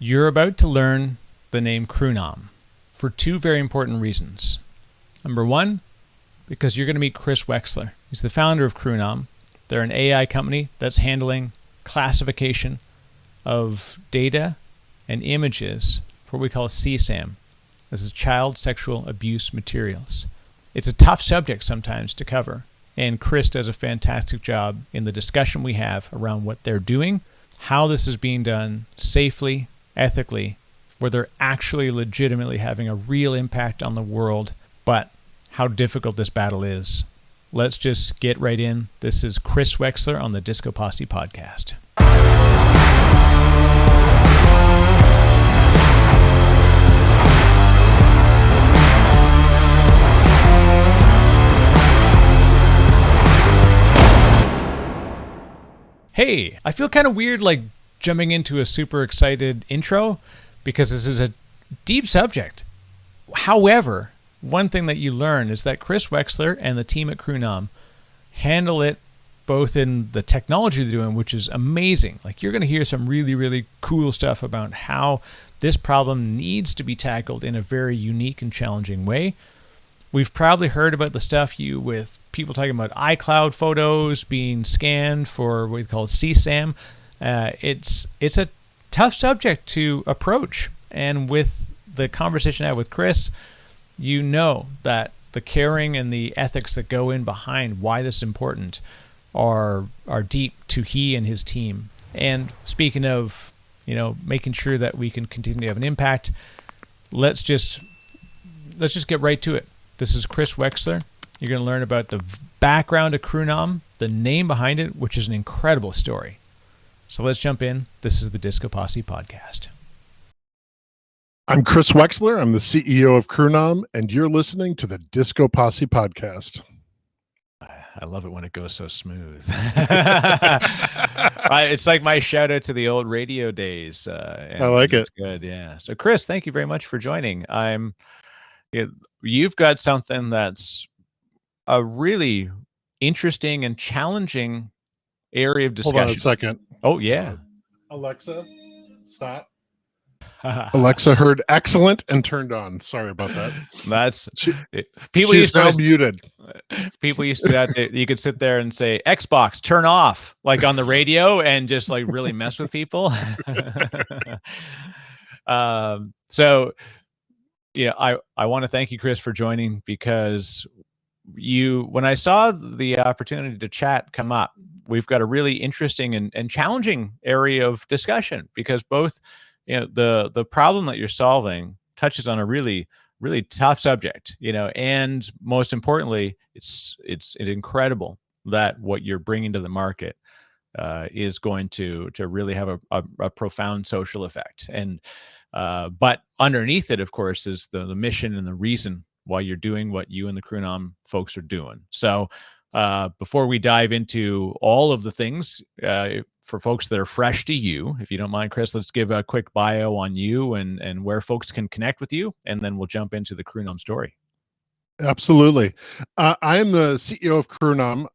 You're about to learn the name Krunam for two very important reasons. Number one, because you're going to meet Chris Wexler. He's the founder of Krunam. They're an AI company that's handling classification of data and images for what we call CSAM. This is child sexual abuse materials. It's a tough subject sometimes to cover, and Chris does a fantastic job in the discussion we have around what they're doing, how this is being done safely, ethically, where they're actually legitimately having a real impact on the world, but how difficult this battle is. Let's just get right in. This is Chris Wexler on the DiscoPosse podcast. Hey, I feel kind of weird like jumping into a super excited intro because this is a deep subject. However, one thing that you learn is that Chris Wexler and the team at Krunam handle it both in the technology they're doing, which is amazing. Like you're going to hear some really, really cool stuff about how this problem needs to be tackled in a very unique and challenging way. We've probably heard about the stuff with people talking about iCloud photos being scanned for what we call CSAM. It's a tough subject to approach. And with the conversation I had with Chris, you know that the caring and the ethics that go in behind why this is important are deep to he and his team. And speaking of, making sure that we can continue to have an impact, let's just get right to it. This is Chris Wexler. You're going to learn about the background of Krunam, the name behind it, which is an incredible story. So let's jump in. This is the DiscoPosse podcast. I'm Chris Wexler. I'm the CEO of Krunam, and you're listening to the DiscoPosse podcast. I love it when it goes so smooth. It's like my shout out to the old radio days. I like it. It's good, yeah. So Chris, thank you very much for joining. You've got something that's a really interesting and challenging area of discussion. Hold on a second. Oh, yeah. Alexa, stop. Alexa heard excellent and turned on. Sorry about that. She's now muted. People used to you could sit there and say Xbox turn off like on the radio and just like really mess with people. I want to thank you, Chris, for joining, because when I saw the opportunity to chat come up, we've got a really interesting and challenging area of discussion, because both the problem that you're solving touches on a really, really tough subject, and most importantly, it's incredible that what you're bringing to the market is going to really have a profound social effect. And but underneath it, of course, is the mission and the reason why you're doing what you and the Krunam folks are doing. So before we dive into all of the things, for folks that are fresh to you, if you don't mind, Chris, let's give a quick bio on you and where folks can connect with you, and then we'll jump into the Krunam story. Absolutely. I am the CEO of Krunam,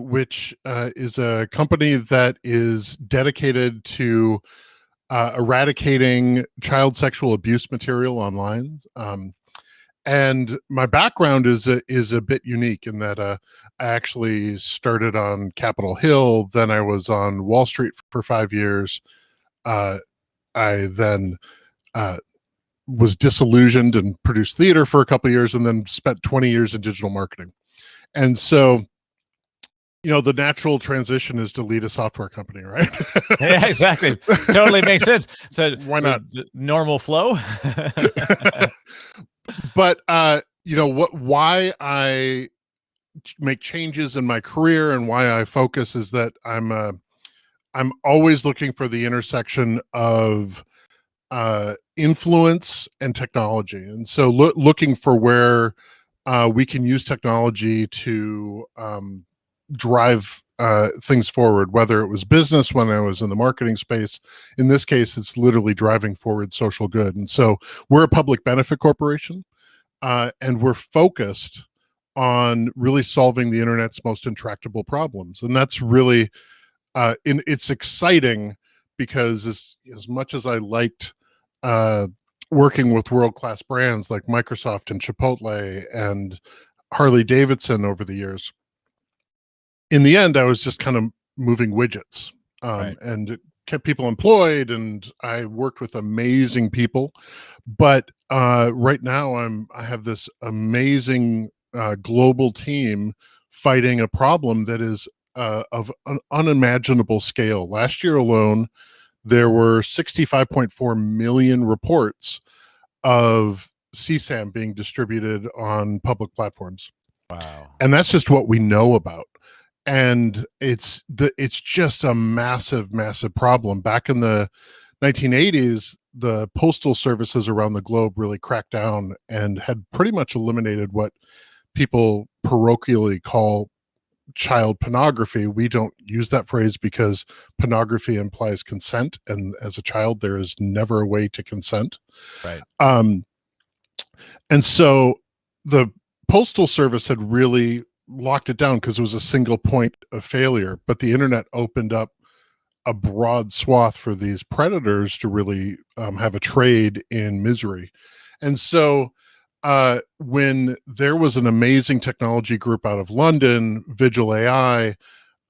which is a company that is dedicated to eradicating child sexual abuse material online. And my background is a bit unique in that I actually started on Capitol Hill. Then I was on Wall Street for 5 years. I then was disillusioned and produced theater for a couple of years, and then spent 20 years in digital marketing. And so, the natural transition is to lead a software company, right? Yeah, exactly. Totally makes sense. So why not? Normal flow. But why I make changes in my career and why I focus is that I'm always looking for the intersection of influence and technology, and so looking for where we can use technology to drive things forward, whether it was business when I was in the marketing space. In this case, it's literally driving forward social good. And so we're a public benefit corporation, and we're focused on really solving the internet's most intractable problems. And that's really, it's exciting because as much as I liked working with world-class brands like Microsoft and Chipotle and Harley Davidson over the years. In the end, I was just kind of moving widgets, Right. and it kept people employed, and I worked with amazing people. But right now, I have this amazing global team fighting a problem that is of an unimaginable scale. Last year alone, there were 65.4 million reports of CSAM being distributed on public platforms. Wow. And that's just what we know about. And it's just a massive, massive problem. Back in the 1980s, the postal services around the globe really cracked down and had pretty much eliminated what people parochially call child pornography. We don't use that phrase because pornography implies consent, and as a child there is never a way to consent. Right. And so the postal service had really locked it down because it was a single point of failure, but the internet opened up a broad swath for these predators to really have a trade in misery. And so when there was an amazing technology group out of London, Vigil AI,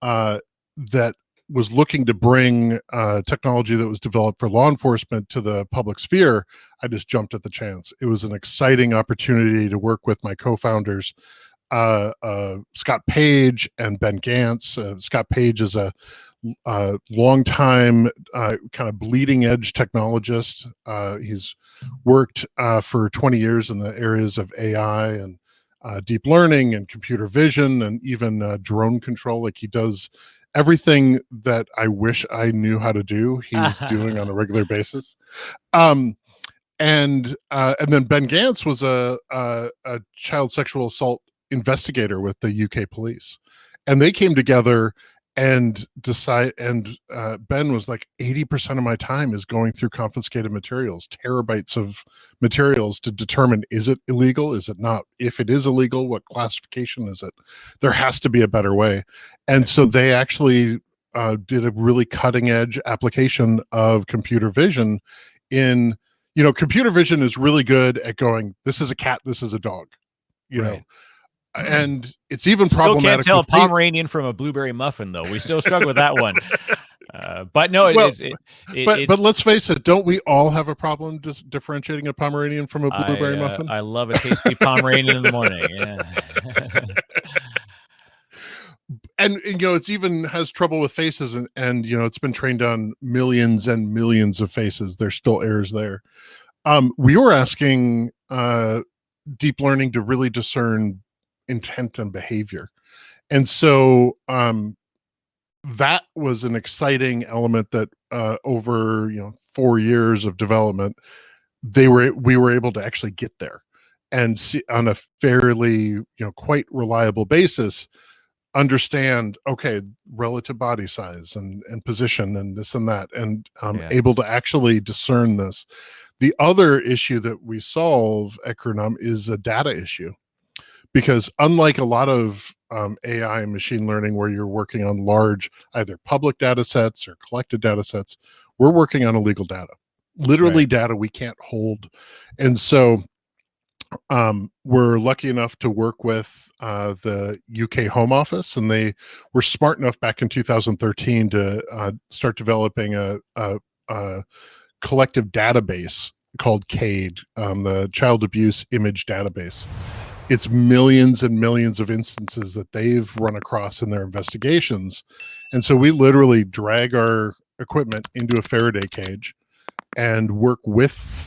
that was looking to bring technology that was developed for law enforcement to the public sphere, I just jumped at the chance. It was an exciting opportunity to work with my co-founders, Scott Page and Ben Gantz. Scott Page is a long-time kind of bleeding edge technologist. He's worked for 20 years in the areas of AI and deep learning and computer vision and even drone control. Like, he does everything that I wish I knew how to do, he's doing on a regular basis. And then Ben Gantz was a child sexual assault investigator with the UK police, and they came together and Ben was like, 80% of my time is going through confiscated materials, terabytes of materials, to determine, is it illegal, is it not? If it is illegal, what classification is it? There has to be a better way. And so they actually did a really cutting edge application of computer vision. In, computer vision is really good at going, this is a cat, this is a dog, you know. And it's even still problematic. Can't tell a Pomeranian from a blueberry muffin, though. We still struggle with that one. But no, but let's face it, don't we all have a problem differentiating a Pomeranian from a blueberry muffin? I love a tasty Pomeranian in the morning. Yeah. And it's even has trouble with faces, and it's been trained on millions and millions of faces. There's still errors there. We were asking deep learning to really discern intent and behavior, and so that was an exciting element that over 4 years of development, we were able to actually get there and see on a fairly quite reliable basis, understand, okay, relative body size and position and this and that, and able to actually discern this. The other issue that we solve at Krunam is a data issue, because unlike a lot of AI and machine learning where you're working on large either public data sets or collected data sets, we're working on illegal data, literally data we can't hold. And so we're lucky enough to work with the UK Home Office, and they were smart enough back in 2013 to start developing a collective database called CADE, the Child Abuse Image Database. It's millions and millions of instances that they've run across in their investigations. And so we literally drag our equipment into a Faraday cage and work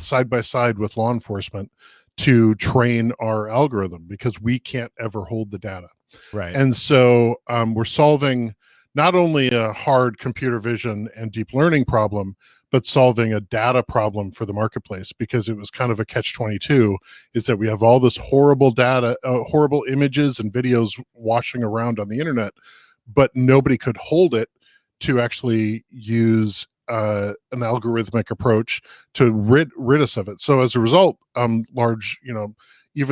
side by side with law enforcement to train our algorithm, because we can't ever hold the data. Right. And so we're solving not only a hard computer vision and deep learning problem, but solving a data problem for the marketplace, because it was kind of a catch-22, is that we have all this horrible data, horrible images and videos washing around on the internet, but nobody could hold it to actually use an algorithmic approach to rid us of it. So as a result, even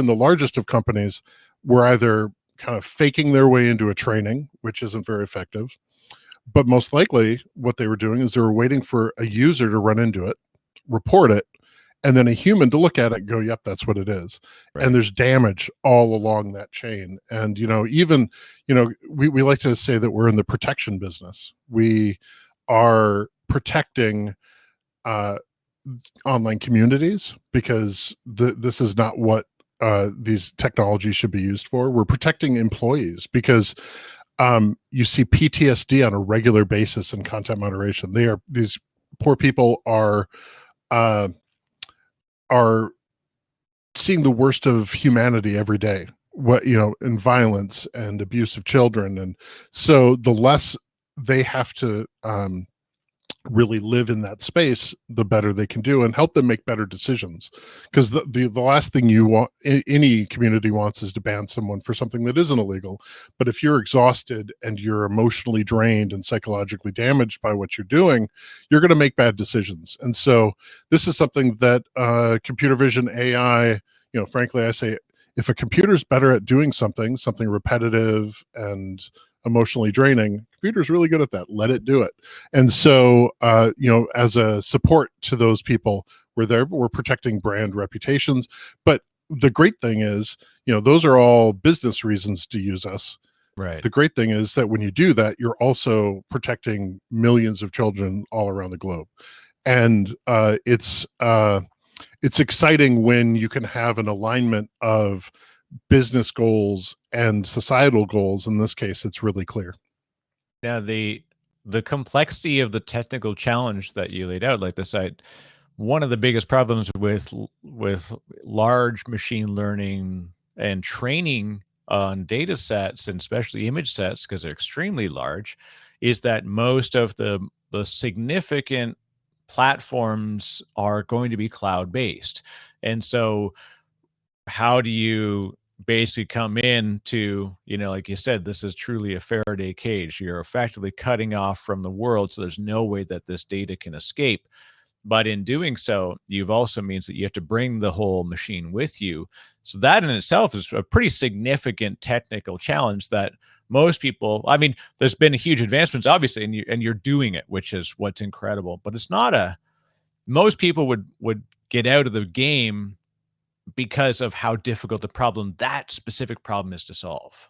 the largest of companies were either kind of faking their way into a training, which isn't very effective, but most likely what they were doing is they were waiting for a user to run into it, report it, and then a human to look at it and go, yep, that's what it is. And Right. there's damage all along that chain. And, even, we like to say that we're in the protection business. We are protecting uh, online communities because this is not what these technologies should be used for. We're protecting employees because you see PTSD on a regular basis in content moderation. These poor people uh, are seeing the worst of humanity every day. In violence and abuse of children, and so the less they have to really live in that space, the better they can do and help them make better decisions. Because the last thing you want, any community wants, is to ban someone for something that isn't illegal. But if you're exhausted and you're emotionally drained and psychologically damaged by what you're doing, you're going to make bad decisions. And so this is something that computer vision, AI, frankly, I say, if a computer's better at doing something repetitive and emotionally draining, computer's really good at that. Let it do it. And so, as a support to those people, we're protecting brand reputations. But the great thing is, those are all business reasons to use us. Right. The great thing is that when you do that, you're also protecting millions of children all around the globe. And it's exciting when you can have an alignment of business goals and societal goals. In this case, it's really clear. Now, the complexity of the technical challenge that you laid out, like the site, one of the biggest problems with large machine learning and training on data sets, and especially image sets, because they're extremely large, is that most of the significant platforms are going to be cloud based. And so how do you basically come in to, like you said, this is truly a Faraday cage. You're effectively cutting off from the world, so there's no way that this data can escape. But in doing so, you've also means that you have to bring the whole machine with you. So that in itself is a pretty significant technical challenge that most people, I mean, there's been huge advancements, obviously, and you're doing it, which is what's incredible. But it's not most people would get out of the game because of how difficult that specific problem is to solve.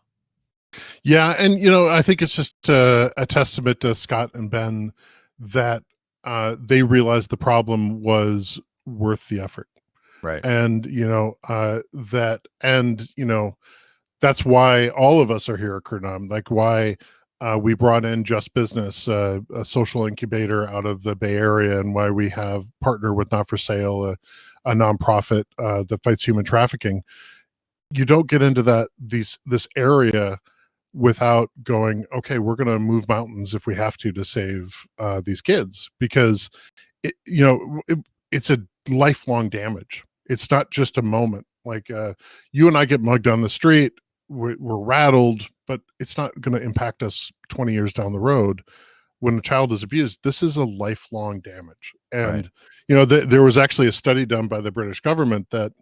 Yeah, and I think it's just a testament to Scott and Ben that they realized the problem was worth the effort. Right. And that's why all of us are here at Krunam. Like why we brought in Just Business, a social incubator out of the Bay Area, and why we have partnered with Not for Sale, a nonprofit that fights human trafficking. You don't get into this area without going, okay, we're going to move mountains if we have to save these kids, because it's a lifelong damage. It's not just a moment. Like you and I get mugged on the street, we're rattled, but it's not going to impact us 20 years down the road. When a child is abused, this is a lifelong damage. Right. And there was actually a study done by the British government that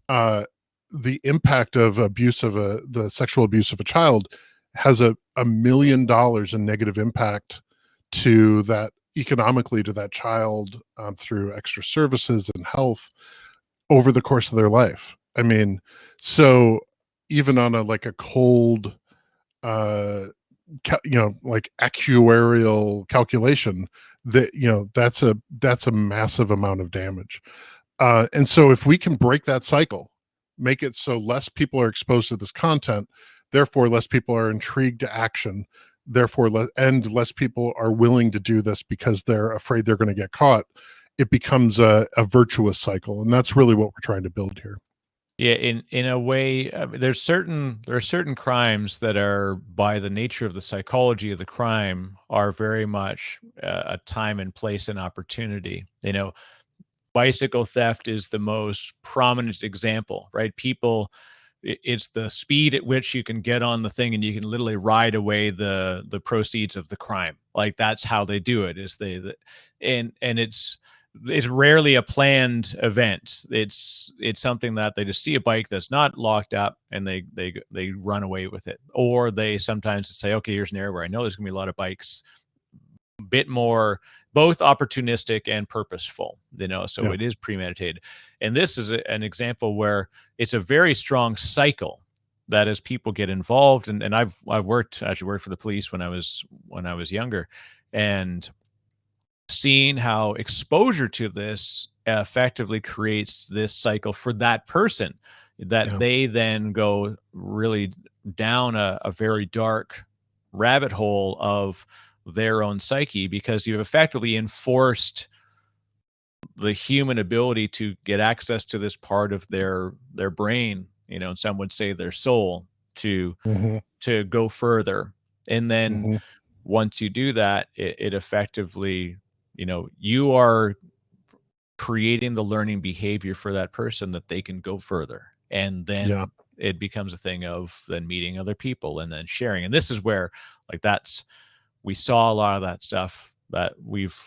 the impact of the sexual abuse of a child has $1 million in negative impact to that economically to that child through extra services and health over the course of their life. I mean, so even on a cold, like actuarial calculation, that's a massive amount of damage. And so if we can break that cycle, make it so less people are exposed to this content, therefore less people are intrigued to action, therefore less people are willing to do this because they're afraid they're going to get caught, it becomes a virtuous cycle. And that's really what we're trying to build here. Yeah, in a way, there are certain crimes that are, by the nature of the psychology of the crime, are very much a time and place and opportunity. Bicycle theft is the most prominent example, right? It's the speed at which you can get on the thing and you can literally ride away the proceeds of the crime. Like that's how they do it. And it's rarely a planned event. It's something that they just see a bike that's not locked up and they run away with it. Or they sometimes say, okay, here's an area where I know there's gonna be a lot of bikes. bit more both opportunistic and purposeful, so Yeah. it is premeditated. And this is an example where it's a very strong cycle that as people get involved, and I've actually worked for the police when I was younger, and seeing how exposure to this effectively creates this cycle for that person, that Yeah. they then go really down a very dark rabbit hole of their own psyche, because you've effectively enforced the human ability to get access to this part of their brain, and some would say their soul, to Hmm. go further. And then Hmm. once you do that, it effectively, you are creating the learning behavior for that person that they can go further. And Yeah. then it becomes a thing of then meeting other people and then sharing. And this is where, like, we saw a lot of that stuff that we've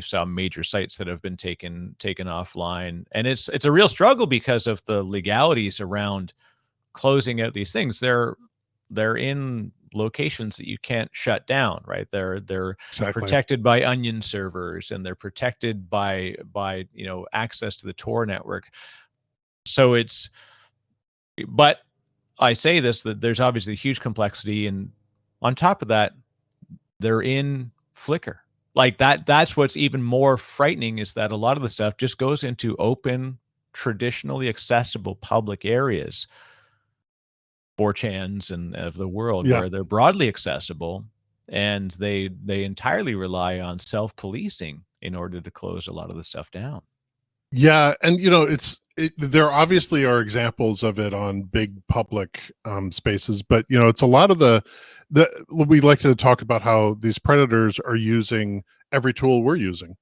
saw major sites that have been taken offline. And it's a real struggle because of the legalities around closing out these things. They're in locations that you can't shut down, right? They're Exactly. protected by onion servers, and they're protected by access to the Tor network. So but I say this, that there's obviously huge complexity, and on top of that, they're in Flickr. Like that's what's even more frightening, is that a lot of the stuff just goes into open, traditionally accessible public areas, 4chans and of the world, Yeah. where they're broadly accessible, and they entirely rely on self-policing in order to close a lot of the stuff down. Yeah, and there obviously are examples of it on big public spaces, but it's a lot of the we like to talk about how these predators are using every tool we're using.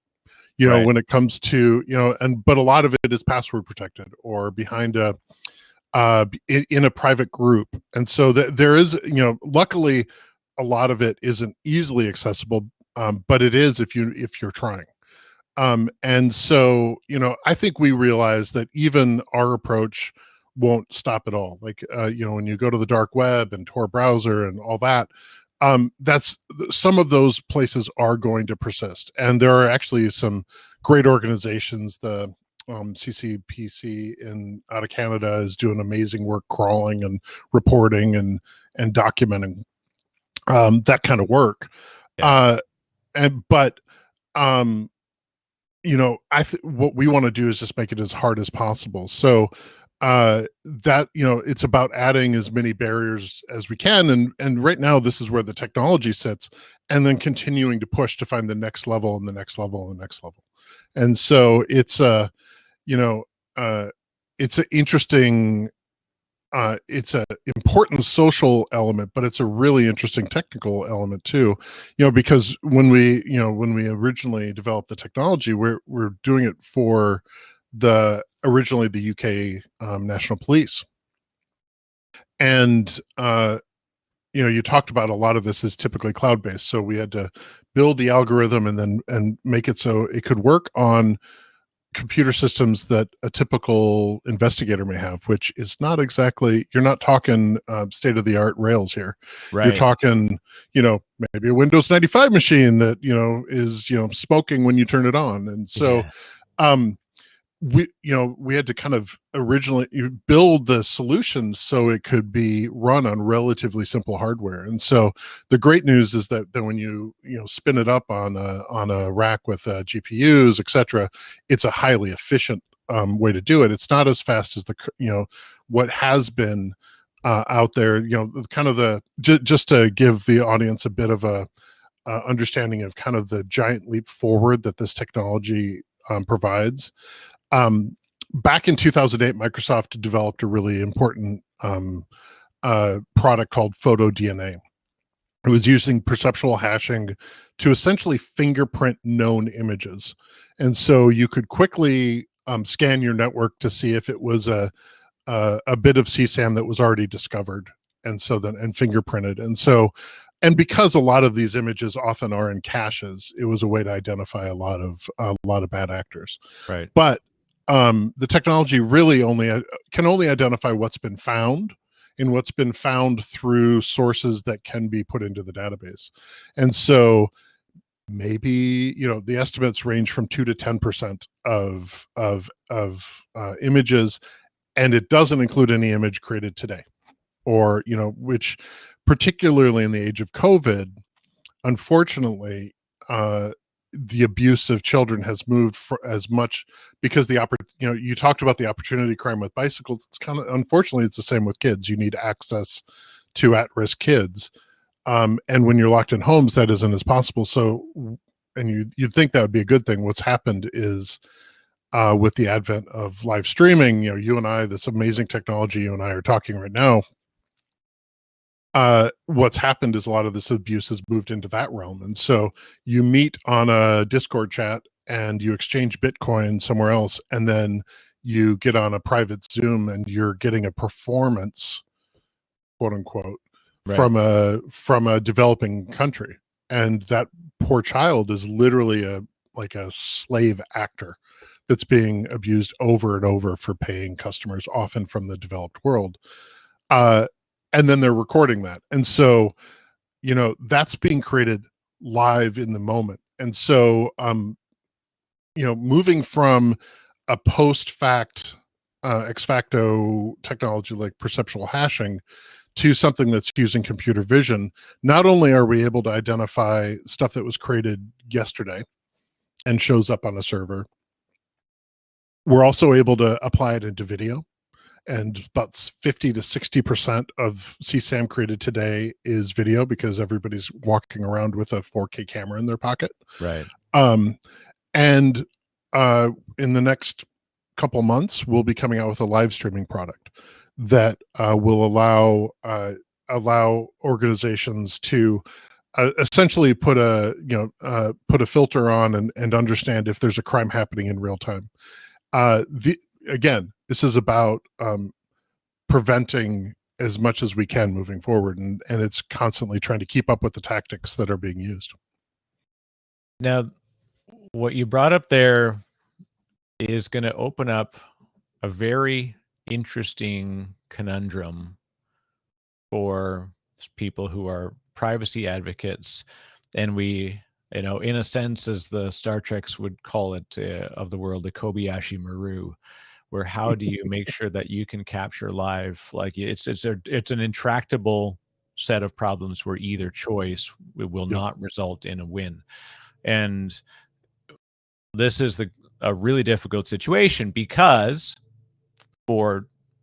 Right. When it comes to but a lot of it is password protected or behind in a private group, and so there is luckily a lot of it isn't easily accessible, but it is if you're trying. And so, I think we realize that even our approach won't stop at all. Like, when you go to the dark web and Tor browser and all that, that's some of those places are going to persist. And there are actually some great organizations. The CCPC out of Canada is doing amazing work crawling and reporting and documenting that kind of work. Yeah. Uh, but um, what we want to do is just make it as hard as possible. So that it's about adding as many barriers as we can, and right now this is where the technology sits, and then continuing to push to find the next level and the next level and the next level. And so you know it's an interesting it's a important social element, but it's a really interesting technical element too. Because when we originally developed the technology, we're doing it for originally the UK National Police, and you talked about a lot of this is typically cloud based, so we had to build the algorithm and make it so it could work on computer systems that a typical investigator may have, which is not exactly, you're not talking state of the art Rails here. You're Right. talking, maybe a Windows 95 machine that, is, smoking when you turn it on. And so, Yeah. um, we had to kind of originally build the solution so it could be run on relatively simple hardware. And so the great news is that when you spin it up on a rack with GPUs, etc., it's a highly efficient way to do it. It's not as fast as what has been out there. Kind of just to give the audience a bit of a understanding of kind of the giant leap forward that this technology provides. Back in 2008, Microsoft developed a really important product called PhotoDNA. It was using perceptual hashing to essentially fingerprint known images. And so you could quickly scan your network to see if it was a bit of CSAM that was already discovered, and fingerprinted. And because a lot of these images often are in caches, it was a way to identify a lot of bad actors. Right. But the technology really can only identify what's been found, and what's been found through sources that can be put into the database. And so maybe, the estimates range from 2 to 10% of images, and it doesn't include any image created today, or which, particularly in the age of COVID, unfortunately, the abuse of children has moved for as much, because you talked about the opportunity crime with bicycles. It's kind of, unfortunately, it's the same with kids. You need access to at-risk kids, and when you're locked in homes, that isn't as possible. So, and you'd think that would be a good thing. What's happened is, with the advent of live streaming, you and I, this amazing technology, you and I are talking right now, what's happened is a lot of this abuse has moved into that realm. And so you meet on a Discord chat and you exchange Bitcoin somewhere else, and then you get on a private Zoom and you're getting a performance, quote unquote, Right. from a developing country. And that poor child is literally a slave actor that's being abused over and over for paying customers, often from the developed world. And then they're recording that. And so, that's being created live in the moment. And so, moving from a post-fact, ex facto technology like perceptual hashing to something that's using computer vision, not only are we able to identify stuff that was created yesterday and shows up on a server, we're also able to apply it into video. And about 50 to 60% of CSAM created today is video, because everybody's walking around with a 4K camera in their pocket. Right. And in the next couple months, we'll be coming out with a live streaming product that will allow organizations to essentially put a filter on and understand if there's a crime happening in real time. Again, this is about preventing as much as we can moving forward, and it's constantly trying to keep up with the tactics that are being used. Now, what you brought up there is going to open up a very interesting conundrum for people who are privacy advocates. And we, in a sense, as the Star Treks would call it, of the world, the Kobayashi Maru, where how do you make sure that you can capture live? Like it's an intractable set of problems where either choice will not result in a win. And this is a really difficult situation, because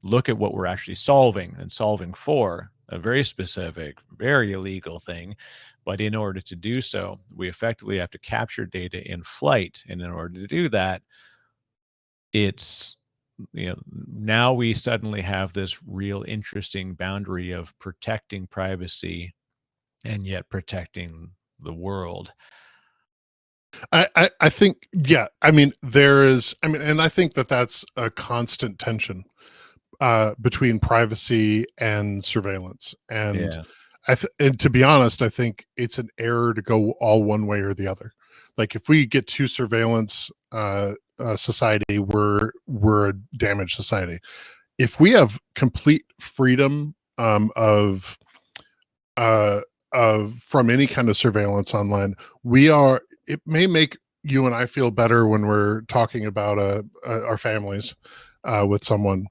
look at what we're actually solving for, a very specific, very illegal thing. But in order to do so, we effectively have to capture data in flight. And in order to do that, it's, now we suddenly have this real interesting boundary of protecting privacy and yet protecting the world. I think, yeah, and I think that's a constant tension between privacy and surveillance. And and to be honest, I think it's an error to go all one way or the other. Like, if we get to surveillance society, we're a damaged society. If we have complete freedom of from any kind of surveillance online, it may make you and I feel better when we're talking about our families with someone.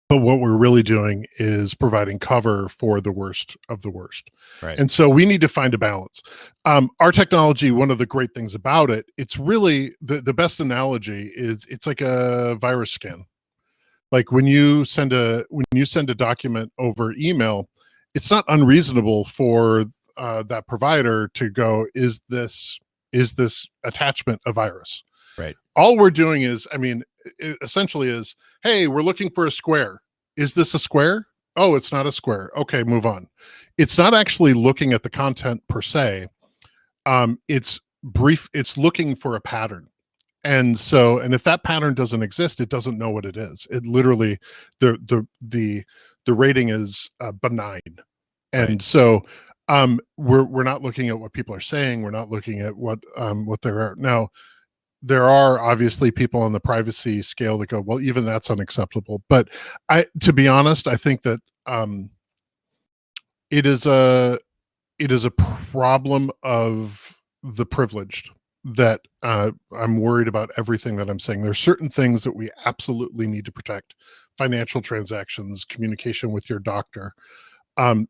But what we're really doing is providing cover for the worst of the worst. Right. And so we need to find a balance. Our technology, one of the great things about it, it's really the best analogy is it's like a virus scan. Like when you send a document over email, it's not unreasonable for that provider to go, is this attachment a virus? Right. All we're doing is, essentially is, hey, we're looking for a square. Is this a square? Oh, it's not a square. Okay, move on. It's not actually looking at the content per se. It's brief. It's looking for a pattern. And if that pattern doesn't exist, it doesn't know what it is. It literally, the rating is benign. And Right. so we're not looking at what people are saying. We're not looking at what there are. Now, there are obviously people on the privacy scale that go, well, even that's unacceptable. But to be honest, I think that it is a problem of the privileged, that I'm worried about everything that I'm saying. There's certain things that we absolutely need to protect: financial transactions, communication with your doctor.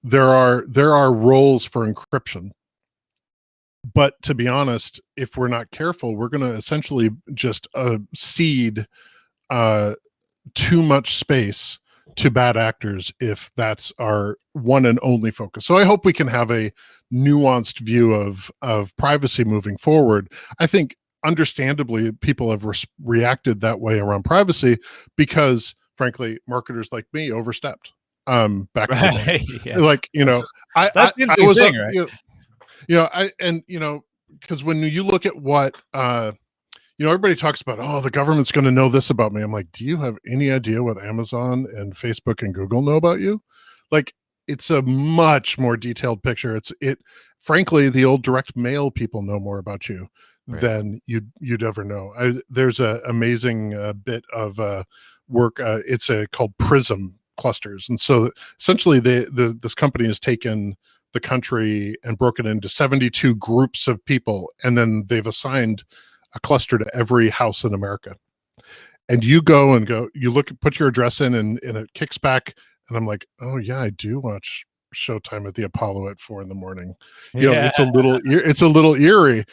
There are roles for encryption, but to be honest, if we're not careful, we're going to essentially just cede uh, too much space to bad actors if that's our one and only focus. So I hope we can have a nuanced view of privacy moving forward. I think understandably people have reacted that way around privacy because frankly marketers like me overstepped back in the day. Right. Yeah. Like, you know, That's the I interesting was thing, right? I and you know, because when you look at what everybody talks about, oh, the government's going to know this about me. I'm like, do you have any idea what Amazon and Facebook and Google know about you? Like, it's a much more detailed picture. Frankly, the old direct mail people know more about you Right. than you'd ever know. There's a amazing bit of work. It's called Prism clusters, and so essentially, this company has taken the country and broken into 72 groups of people, and then they've assigned a cluster to every house in America. And you put your address in, and it kicks back. And I'm like, oh yeah, I do watch Showtime at the Apollo at 4 a.m. Yeah. It's a little eerie.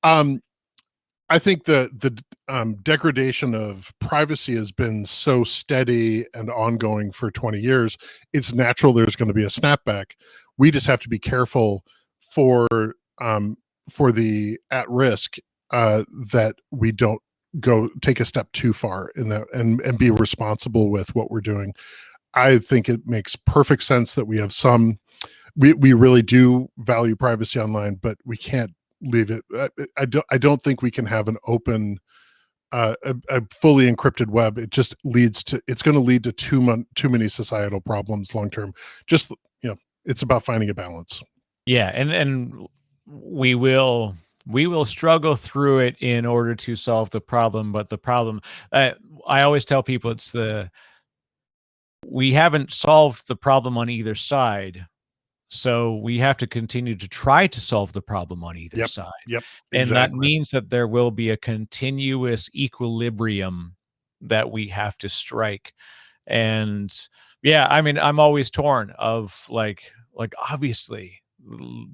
I think the degradation of privacy has been so steady and ongoing for 20 years. It's natural there's going to be a snapback. We just have to be careful for the at risk that we don't go take a step too far in that, and be responsible with what we're doing. I think it makes perfect sense that we have we really do value privacy online, but we can't leave it. I don't think we can have an open a fully encrypted web. It's going to lead to too many societal problems long term. Just, it's about finding a balance. Yeah, and we will struggle through it in order to solve the problem. But the problem, I always tell people, we haven't solved the problem on either side, so we have to continue to try to solve the problem on either side. Yep. And that Exactly. means that there will be a continuous equilibrium that we have to strike. And yeah, I mean, I'm always torn of like obviously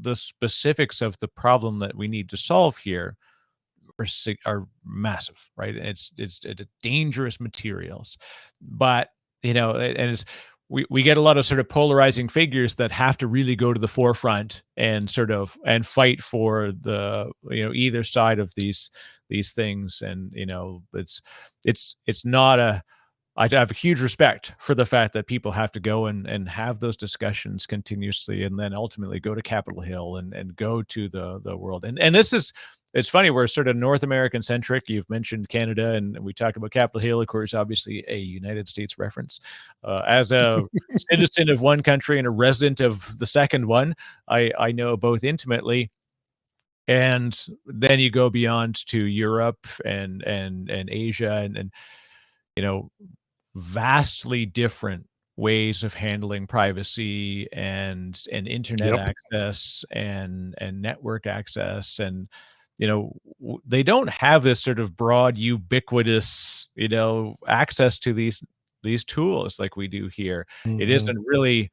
the specifics of the problem that we need to solve here are massive, right? It's dangerous materials, but and we get a lot of sort of polarizing figures that have to really go to the forefront and and fight for the either side of these things. And it's not a I have a huge respect for the fact that people have to go and have those discussions continuously, and then ultimately go to Capitol Hill and go to the world. And this is, it's funny, we're sort of North American centric. You've mentioned Canada, and we talk about Capitol Hill, of course, obviously a United States reference. As a citizen of one country and a resident of the second one, I know both intimately. And then you go beyond to Europe and Asia, and you know vastly different ways of handling privacy and internet Yep. access and network access. And they don't have this sort of broad ubiquitous access to these tools like we do here. It is Mhm. a really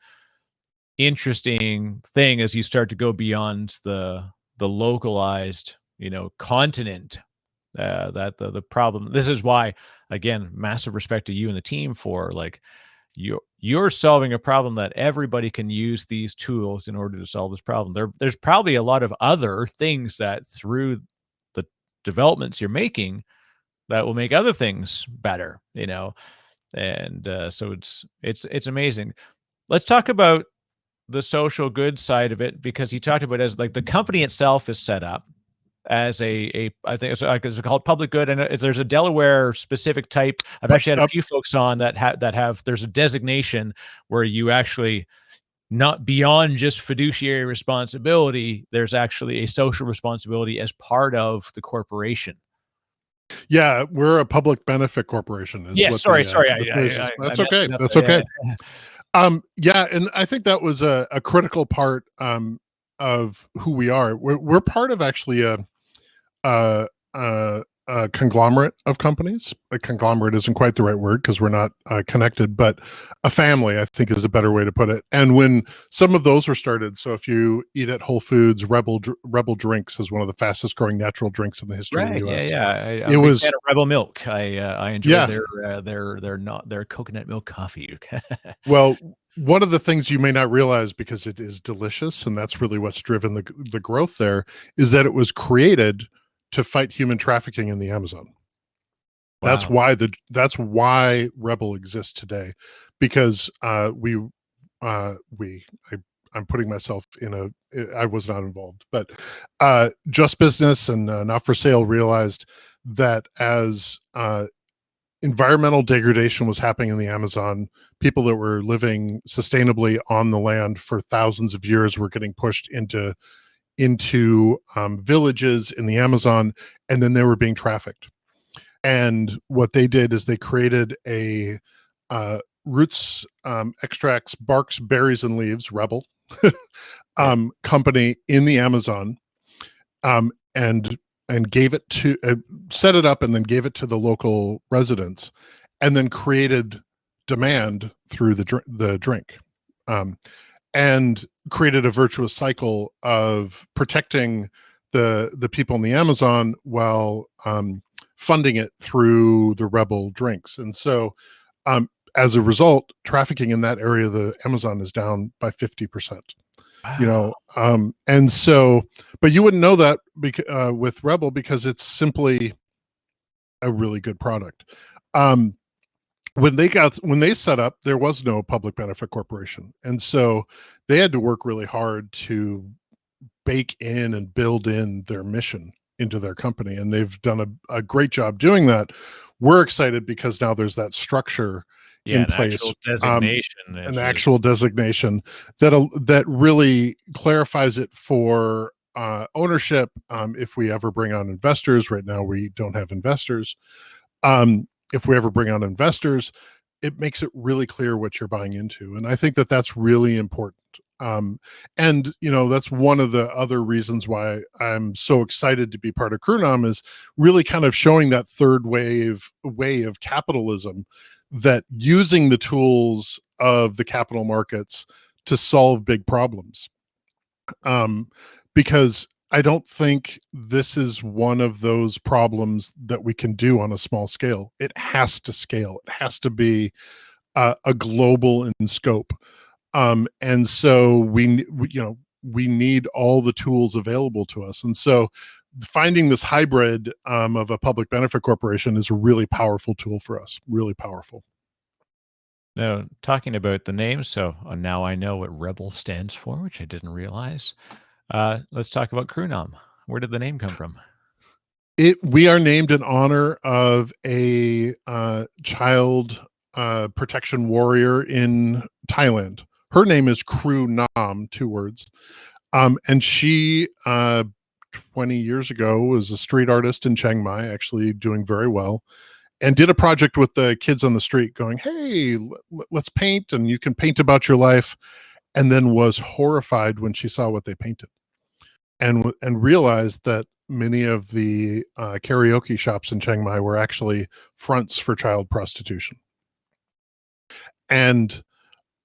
interesting thing as you start to go beyond the localized continent. That the problem, this is why, again, massive respect to you and the team for like you're solving a problem that everybody can use these tools in order to solve this problem. There's probably a lot of other things that through the developments you're making that will make other things better, and so it's amazing. Let's talk about the social good side of it, because you talked about it as like the company itself is set up as a I think it's called public good, and there's a Delaware specific type. I've actually had a few folks on that have there's a designation where you actually, not beyond just fiduciary responsibility, there's actually a social responsibility as part of the corporation. Yeah, we're a public benefit corporation is Yes, what sorry, the phrase is. I That's messed okay. it up That's there. Yeah, okay. Yeah, and I think that was a critical part. of who we are. We're part of actually a, a conglomerate of companies. A conglomerate isn't quite the right word because we're not connected, but a family, I think, is a better way to put it. And when some of those were started, so if you eat at Whole Foods, Rebel Drinks is one of the fastest growing natural drinks in the history of the Right. U.S. I'm It a big was fan of Rebel Milk. I enjoy yeah. their coconut milk coffee. Well, one of the things you may not realize because it is delicious, and that's really what's driven the growth there, is that it was created to fight human trafficking in the Amazon. Wow. That's why Rebel exists today, because I'm putting myself in I was not involved, but Just Business and Not for Sale realized that as environmental degradation was happening in the Amazon, people that were living sustainably on the land for thousands of years were getting pushed into villages in the Amazon, and then they were being trafficked. And what they did is they created a roots, extracts, barks, berries, and leaves, Rebel, Right. company in the Amazon, and gave it to set it up and then gave it to the local residents, and then created demand through the drink, and created a virtuous cycle of protecting the people in the Amazon while funding it through the Rebel drinks. And so as a result, trafficking in that area of the Amazon is down by 50%. Wow. And so, but you wouldn't know that with Rebel because it's simply a really good product. When they set up, there was no public benefit corporation, and so they had to work really hard to bake in and build in their mission into their company, and they've done a great job doing that. We're excited because now there's that structure Yeah, in an place, actual designation an that is actual designation that really clarifies it for ownership. If we ever bring on investors, right now we don't have investors. If we ever bring on investors, it makes it really clear what you're buying into, and I think that that's really important. And that's one of the other reasons why I'm so excited to be part of Krunam, is really kind of showing that third wave way of capitalism, that using the tools of the capital markets to solve big problems. Because I don't think this is one of those problems that we can do on a small scale. It has to scale. It has to be a global in scope. And so we need all the tools available to us. And so finding this hybrid of a public benefit corporation is a really powerful tool for us. Really powerful. now talking about the name. So now I know what Rebel stands for, which I didn't realize. Let's talk about Krunam. Where did the name come from? We are named in honor of a child protection warrior in Thailand. Her name is Krunam, 2 words. And she 20 years ago was a street artist in Chiang Mai, actually doing very well, and did a project with the kids on the street going, hey, let's paint, and you can paint about your life. And then was horrified when she saw what they painted, and realized that many of the karaoke shops in Chiang Mai were actually fronts for child prostitution. And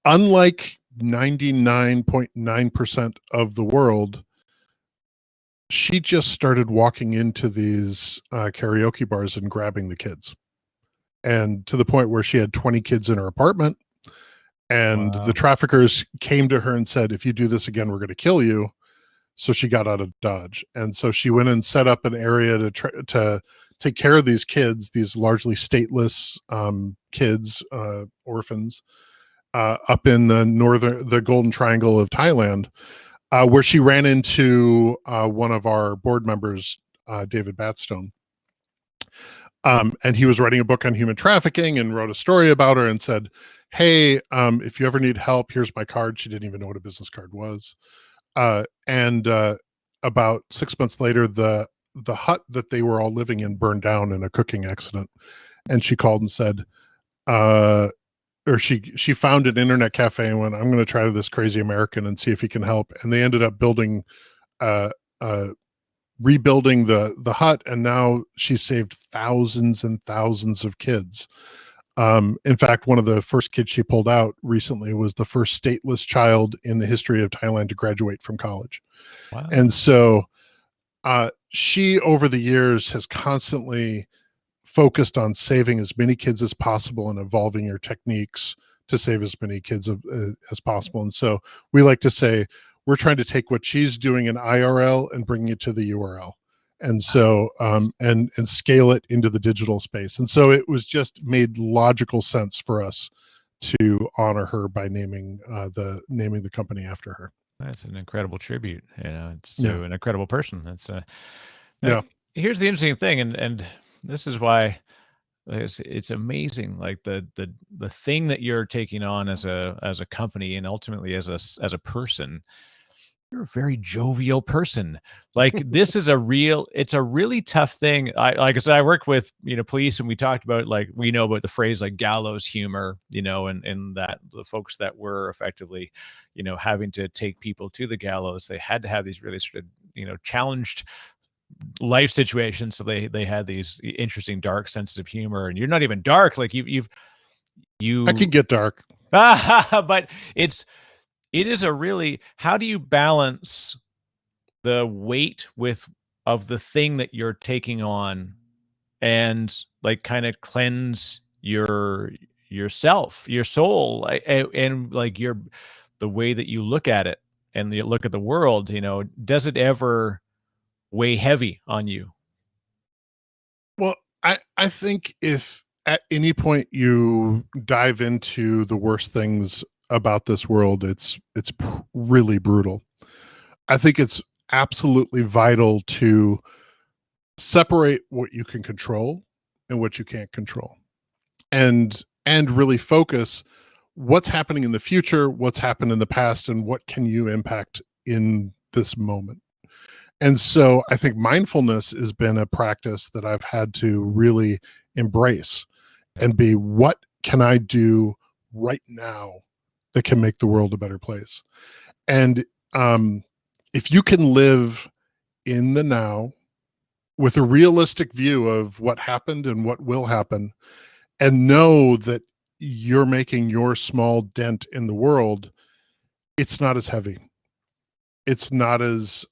unlike 99.9% of the world, she just started walking into these karaoke bars and grabbing the kids, and to the point where she had 20 kids in her apartment. And the Wow. traffickers came to her and said, if you do this again, we're going to kill you. So she got out of Dodge. And so she went and set up an area to take care of these kids, these largely stateless kids, orphans, up in the Golden Triangle of Thailand, where she ran into one of our board members, David Batstone. And he was writing a book on human trafficking and wrote a story about her and said, hey, if you ever need help, here's my card. She didn't even know what a business card was. And about 6 months later, the hut that they were all living in burned down in a cooking accident. And she called and said, or she found an internet cafe and went, I'm going to try this crazy American and see if he can help. And they ended up building, uh, uh, rebuilding the hut, and now she saved thousands and thousands of kids. In fact, one of the first kids she pulled out recently was the first stateless child in the history of Thailand to graduate from college. Wow. And so she, over the years, has constantly focused on saving as many kids as possible and evolving your techniques to save as many kids as possible. And so we like to say we're trying to take what she's doing in IRL and bringing it to the URL. And so and scale it into the digital space. And so it was just made logical sense for us to honor her by naming the company after her. That's an incredible tribute. It's Yeah. to an incredible person. That's Yeah. Here's the interesting thing, and this is why it's amazing. Like the thing that you're taking on as a company, and ultimately as a person. You're a very jovial person. Like this is it's a really tough thing. Like I said, I work with, police, and we talked about, like, we know about the phrase like gallows humor, and that the folks that were effectively, having to take people to the gallows, they had to have these really sort of, challenged life situations. So they had these interesting, dark senses of humor, and you're not even dark. Like I can get dark. but it is a really, how do you balance the weight of the thing that you're taking on, and like kind of cleanse yourself, your soul, and like the way that you look at it and you look at the world, does it ever weigh heavy on you? Well, I think if at any point you dive into the worst things about this world, it's really brutal. I think it's absolutely vital to separate what you can control and what you can't control, and really focus what's happening in the future, what's happened in the past, and what can you impact in this moment. And so I think mindfulness has been a practice that I've had to really embrace and be, what can I do right now that can make the world a better place? And if you can live in the now with a realistic view of what happened and what will happen, and know that you're making your small dent in the world, it's not as heavy. It's not as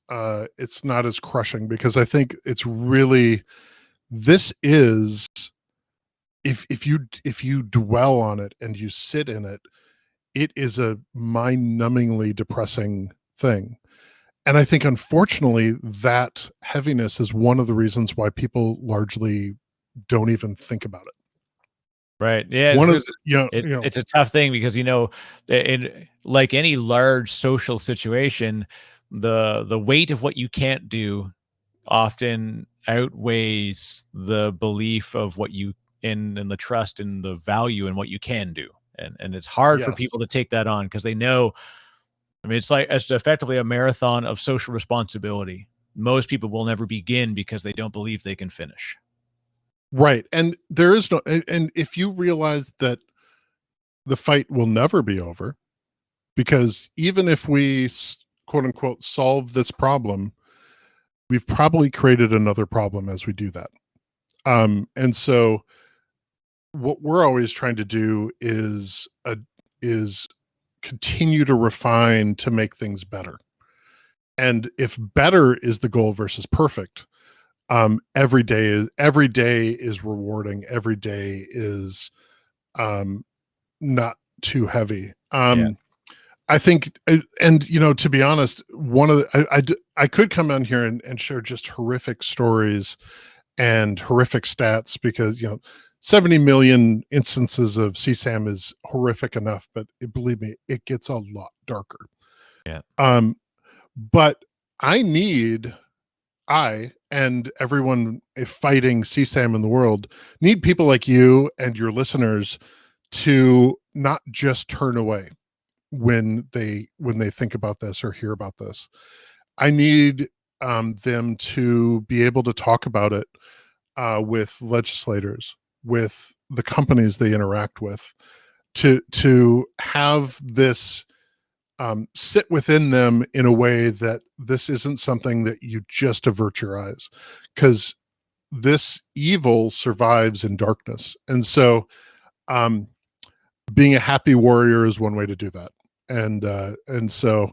crushing, because I think it's really, this is, if you dwell on it and you sit in it, it is a mind-numbingly depressing thing. And I think, unfortunately, that heaviness is one of the reasons why people largely don't even think about it. Right. Yeah. One of It's a tough thing because, in like any large social situation, the weight of what you can't do often outweighs the belief of what you and the trust and the value in what you can do. And it's hard for yes. people to take that on because they know, I mean, it's effectively a marathon of social responsibility. Most people will never begin because they don't believe they can finish. Right. And there is no, and if you realize that the fight will never be over, because even if we quote unquote solve this problem, we've probably created another problem as we do that. And so what we're always trying to do is continue to refine to make things better. And if better is the goal versus perfect, every day is rewarding. Every day is not too heavy. Yeah. I think, and to be honest, one of I could come on here and share just horrific stories and horrific stats, because 70 million instances of CSAM is horrific enough, but believe me, it gets a lot darker. Yeah. But I and everyone fighting CSAM in the world need people like you and your listeners to not just turn away when they think about this or hear about this. I need them to be able to talk about it with legislators, with the companies they interact with, to have this sit within them in a way that this isn't something that you just avert your eyes, because this evil survives in darkness. And so being a happy warrior is one way to do that. And so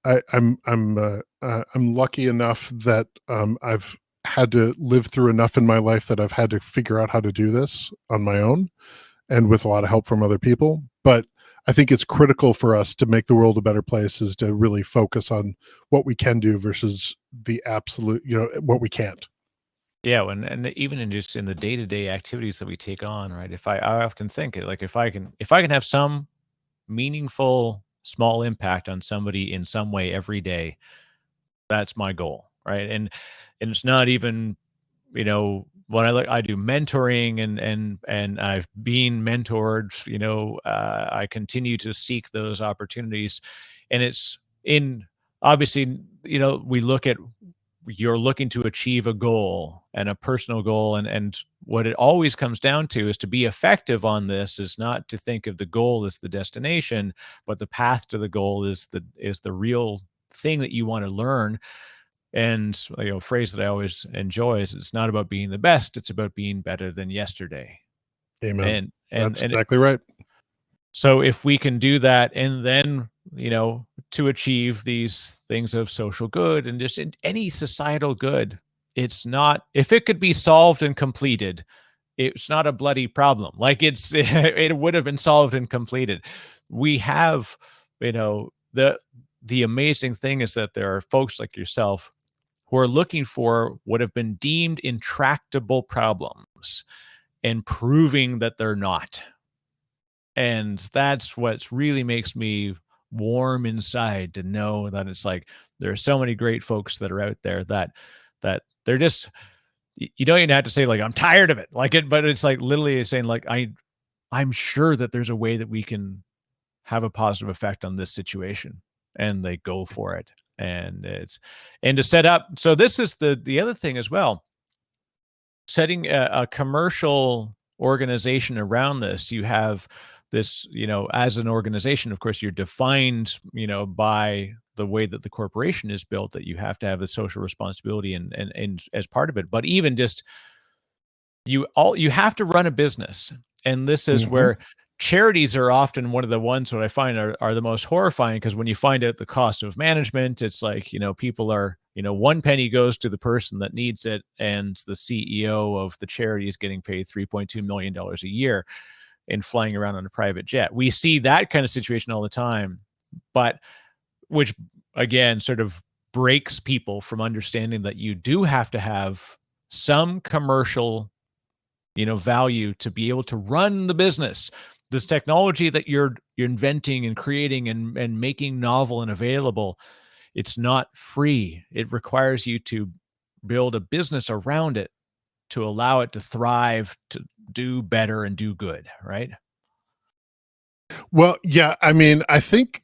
I'm lucky enough that I've had to live through enough in my life that I've had to figure out how to do this on my own and with a lot of help from other people. But I think it's critical for us to make the world a better place is to really focus on what we can do versus the absolute, what we can't. Yeah, and even in just in the day-to-day activities that we take on, right? I often think like if I can have some meaningful small impact on somebody in some way every day, that's my goal, right? And it's not even, when I do mentoring and I've been mentored, I continue to seek those opportunities, and it's in obviously, we look at you're looking to achieve a goal and a personal goal, and what it always comes down to is to be effective on this is not to think of the goal as the destination, but the path to the goal is the real thing that you want to learn. And phrase that I always enjoy is it's not about being the best, it's about being better than yesterday. Amen. And That's exactly right. So if we can do that, and then, to achieve these things of social good and just in any societal good, it's not, if it could be solved and completed, it's not a bloody problem. Like it would have been solved and completed. We have, the amazing thing is that there are folks like yourself who are looking for what have been deemed intractable problems and proving that they're not. And that's what really makes me warm inside, to know that it's like there are so many great folks that are out there that they're just, you don't even have to say like I'm tired of it, like it, but it's like literally saying like I'm sure that there's a way that we can have a positive effect on this situation, and they go for it. And to set up, so this is the other thing as well, setting a commercial organization around this. You have this, as an organization, of course, you're defined, by the way that the corporation is built, that you have to have the social responsibility and as part of it. But even just you have to run a business. And this is where charities are often one of the ones that I find are the most horrifying, because when you find out the cost of management, it's like, people are, one penny goes to the person that needs it, and the CEO of the charity is getting paid $3.2 million a year and flying around on a private jet. We see that kind of situation all the time, but which again sort of breaks people from understanding that you do have to have some commercial, value to be able to run the business. This technology that you're inventing and creating and making novel and available, it's not free. It requires you to build a business around it to allow it to thrive, to do better and do good, right? Well, yeah, I mean, I think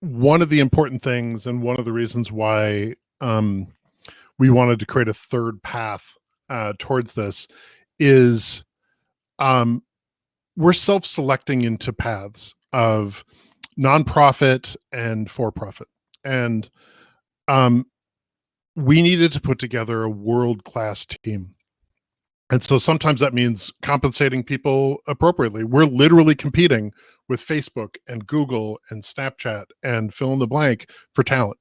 one of the important things and one of the reasons why we wanted to create a third path towards this is we're self-selecting into paths of nonprofit and for-profit. And we needed to put together a world-class team. And so sometimes that means compensating people appropriately. We're literally competing with Facebook and Google and Snapchat and fill in the blank for talent.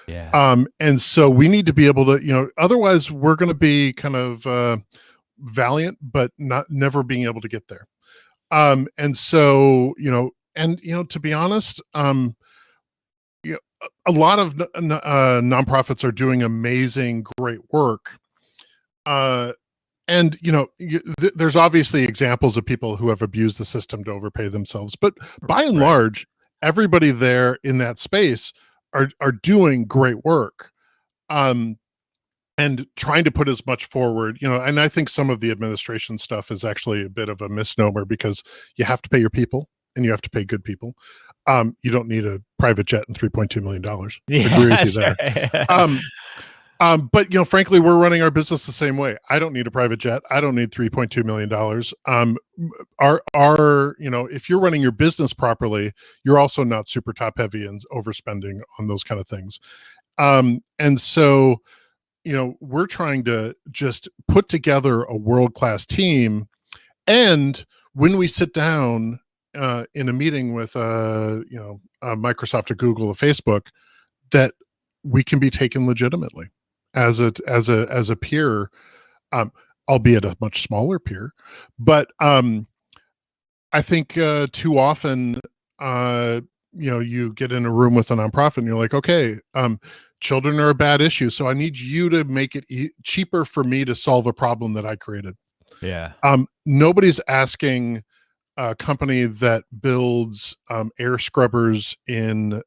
Yeah. And so we need to be able to, otherwise we're going to be kind of valiant, but never being able to get there. And so, to be honest, a lot of nonprofits are doing amazing, great work. And there's obviously examples of people who have abused the system to overpay themselves, but by and large, everybody there in that space are doing great work, and trying to put as much forward. And I think some of the administration stuff is actually a bit of a misnomer, because you have to pay your people and you have to pay good people. You don't need a private jet and $3.2 million. Yeah, Agree with you there. But frankly, we're running our business the same way. I don't need a private jet. I don't need $3.2 million. If you're running your business properly, you're also not super top heavy and overspending on those kind of things. And so, we're trying to just put together a world-class team. And when we sit down in a meeting with Microsoft or Google or Facebook, that we can be taken legitimately as a peer, albeit a much smaller peer. But I think too often, you get in a room with a nonprofit and you're like, okay, children are a bad issue, so I need you to make it cheaper for me to solve a problem that I created. Yeah. Nobody's asking a company that builds air scrubbers in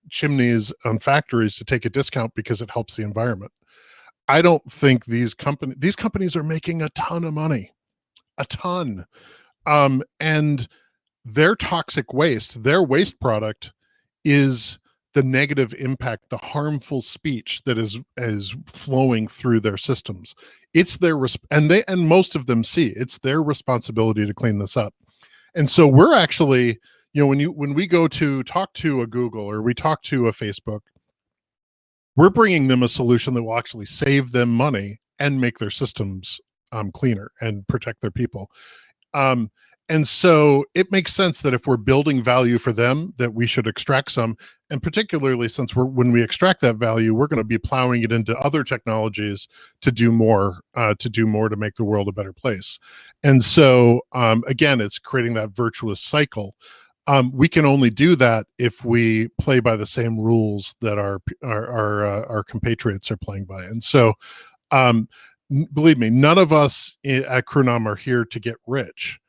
chimneys on factories to take a discount because it helps the environment. I don't think these companies are making a ton of money, a ton. And their toxic waste, their waste product is the negative impact, the harmful speech that is flowing through their systems. It's their and most of them see it's their responsibility to clean this up. And so we're actually, when we go to talk to a Google or we talk to a Facebook, we're bringing them a solution that will actually save them money and make their systems cleaner and protect their people. And so it makes sense that if we're building value for them, that we should extract some. And particularly since when we extract that value, we're going to be plowing it into other technologies to do more to make the world a better place. And so again, it's creating that virtuous cycle. We can only do that if we play by the same rules that our compatriots are playing by. And so, believe me, none of us at Krunam are here to get rich,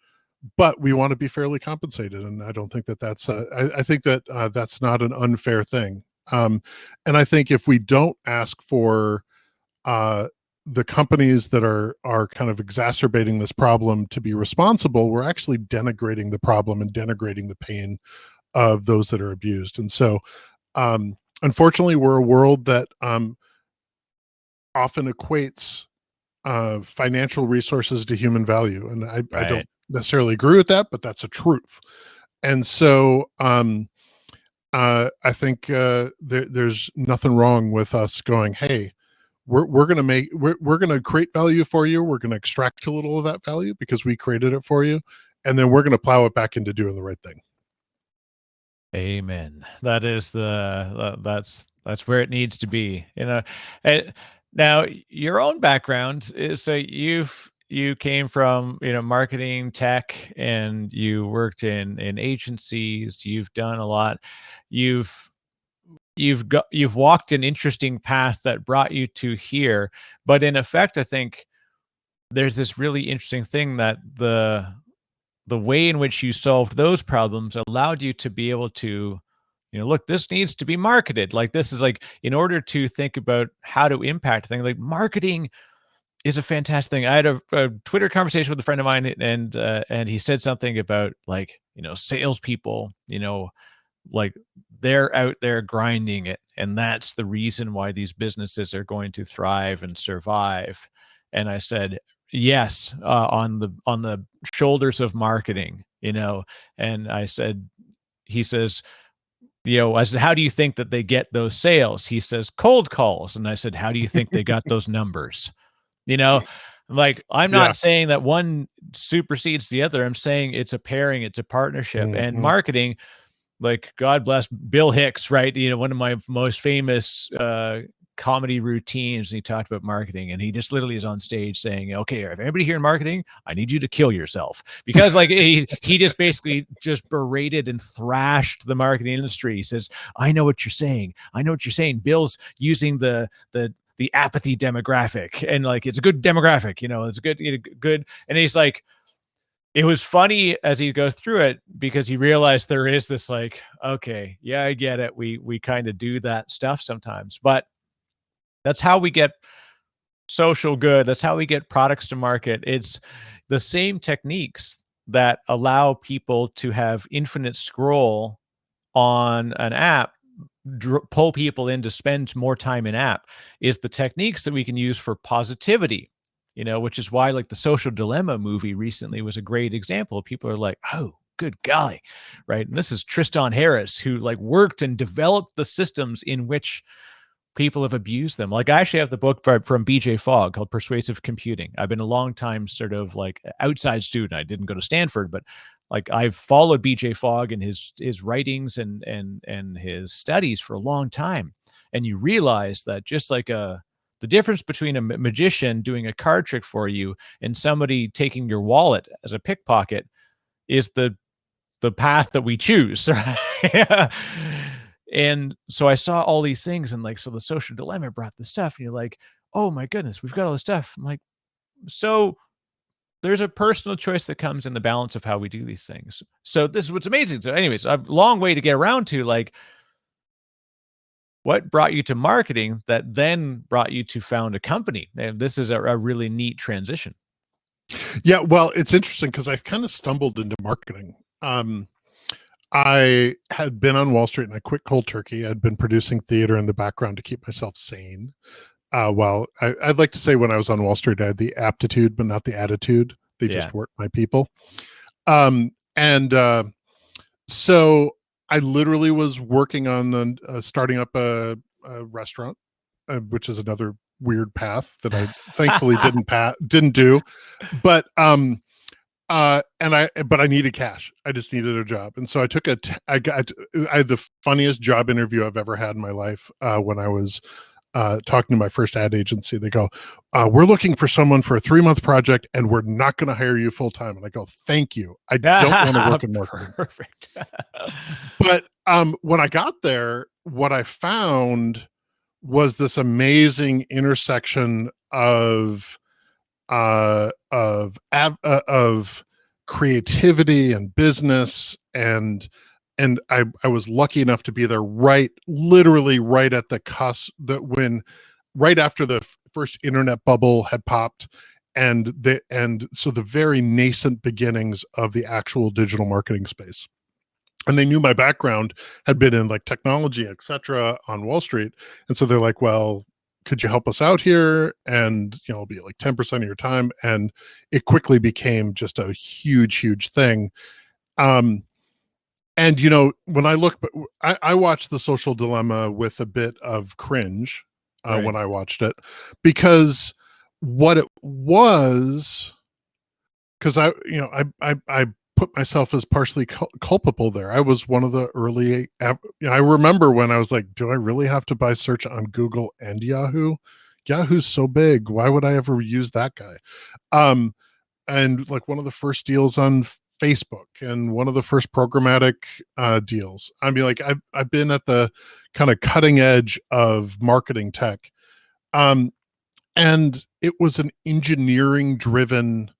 but we want to be fairly compensated. And I don't think that's I think that that's not an unfair thing. And I think if we don't ask for the companies that are kind of exacerbating this problem to be responsible, we're actually denigrating the problem and denigrating the pain of those that are abused. And so, unfortunately, we're a world that often equates financial resources to human value, and I don't necessarily agree with that, but that's a truth. And so, I think there's nothing wrong with us going, hey, we're going to create value for you. We're going to extract a little of that value because we created it for you. And then we're going to plow it back into doing the right thing. Amen. That is that's where it needs to be. Now your own background is, so you came from, marketing, tech, and you worked in agencies. You've done a lot. You've walked an interesting path that brought you to here. But in effect, I think there's this really interesting thing that the way in which you solved those problems allowed you to be able to, look, this needs to be marketed. Like, this is like, in order to think about how to impact things, like marketing is a fantastic thing. I had a Twitter conversation with a friend of mine, and he said something about, like, salespeople, like, they're out there grinding it, and that's the reason why these businesses are going to thrive and survive. And I said, yes, on the shoulders of marketing, and he says, I said, how do you think that they get those sales? He says, cold calls. And I said, how do you think they got those numbers? Like, I'm Yeah. not saying that one supersedes the other. I'm saying it's a pairing, it's a partnership. And marketing, like, God bless Bill Hicks, right? One of my most famous comedy routines. And he talked about marketing, and he just literally is on stage saying, okay, if anybody here in marketing, I need you to kill yourself. Because, like, he just basically just berated and thrashed the marketing industry. He says, I know what you're saying. I know what you're saying. Bill's using the apathy demographic, and, like, it's a good demographic, it's good. And he's like, it was funny as he goes through it, because he realized there is this, like, okay, yeah, I get it. We kind of do that stuff sometimes, but that's how we get social good. That's how we get products to market. It's the same techniques that allow people to have infinite scroll on an app pull people in to spend more time in app is the techniques that we can use for positivity, which is why like the Social Dilemma movie recently was a great example. People are like, oh, good golly, right? And this is Tristan Harris, who like worked and developed the systems in which people have abused them. Like I actually have the book from BJ Fogg called Persuasive Computing. I've been a long time sort of like outside student. I didn't go to Stanford, but like I've followed BJ Fogg and his writings and his studies for a long time. And you realize that just like the difference between a magician doing a card trick for you and somebody taking your wallet as a pickpocket is the path that we choose. Right? And so I saw all these things, and like, so the Social Dilemma brought the stuff, and you're like, oh my goodness, we've got all this stuff. I'm like, so there's a personal choice that comes in the balance of how we do these things. So this is what's amazing. So anyways, a long way to get around to like, what brought you to marketing that then brought you to found a company? And this is a really neat transition. Yeah, well, it's interesting because I kind of stumbled into marketing. I had been on Wall Street and I quit cold turkey. I'd been producing theater in the background to keep myself sane. Well, I'd like to say when I was on Wall Street, I had the aptitude, but not the attitude. They just weren't my people. So I literally was working on starting up a restaurant, which is another weird path that I thankfully didn't do. But but I needed cash. I just needed a job. And so I took I had the funniest job interview I've ever had in my life when I was talking to my first ad agency. They go, we're looking for someone for a 3-month project and we're not going to hire you full time. And I go, thank you. I don't want to work in marketing. Perfect. But when I got there, what I found was this amazing intersection of creativity and business, and I was lucky enough to be there literally right at the cusp, right after the first internet bubble had popped, and so the very nascent beginnings of the actual digital marketing space. And they knew my background had been in like technology, etc., on Wall Street, and so they're like, well, could you help us out here? And, it'll be like 10% of your time. And it quickly became just a huge thing. And, when I look, I watched The Social Dilemma with a bit of cringe when I watched it, because what it was, because I put myself as partially culpable there. I was one of the early, I remember when I was like, do I really have to buy search on Google and Yahoo? Yahoo's so big. Why would I ever use that guy? And like one of the first deals on Facebook and one of the first programmatic deals. I mean, like I've been at the kind of cutting edge of marketing tech. And it was an engineering driven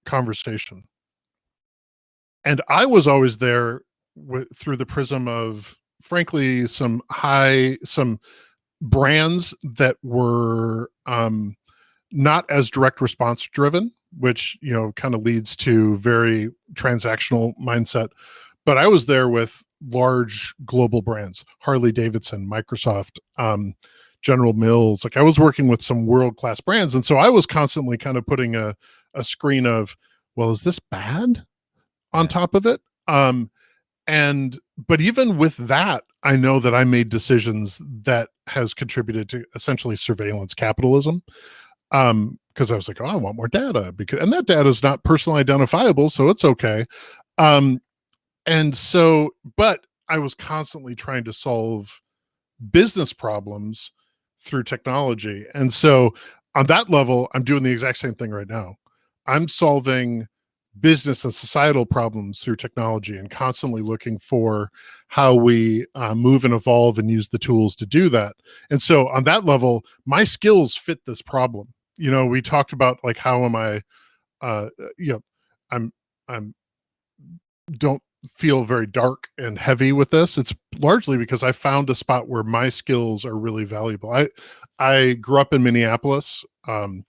conversation. And I was always there through the prism of, frankly, some brands that were not as direct response driven, which, kind of leads to very transactional mindset. But I was there with large global brands, Harley Davidson, Microsoft, General Mills. Like I was working with some world-class brands. And so I was constantly kind of putting a screen of, well, is this bad? On top of it. But even with that, I know that I made decisions that has contributed to essentially surveillance capitalism. Because I was like, oh, I want more data, and that data is not personally identifiable, so it's okay. But I was constantly trying to solve business problems through technology. And so on that level, I'm doing the exact same thing right now. I'm solving business and societal problems through technology and constantly looking for how we move and evolve and use the tools to do that. And so on that level, my skills fit this problem. We talked about like, how am I, I'm don't feel very dark and heavy with this. It's largely because I found a spot where my skills are really valuable. I grew up in Minneapolis, and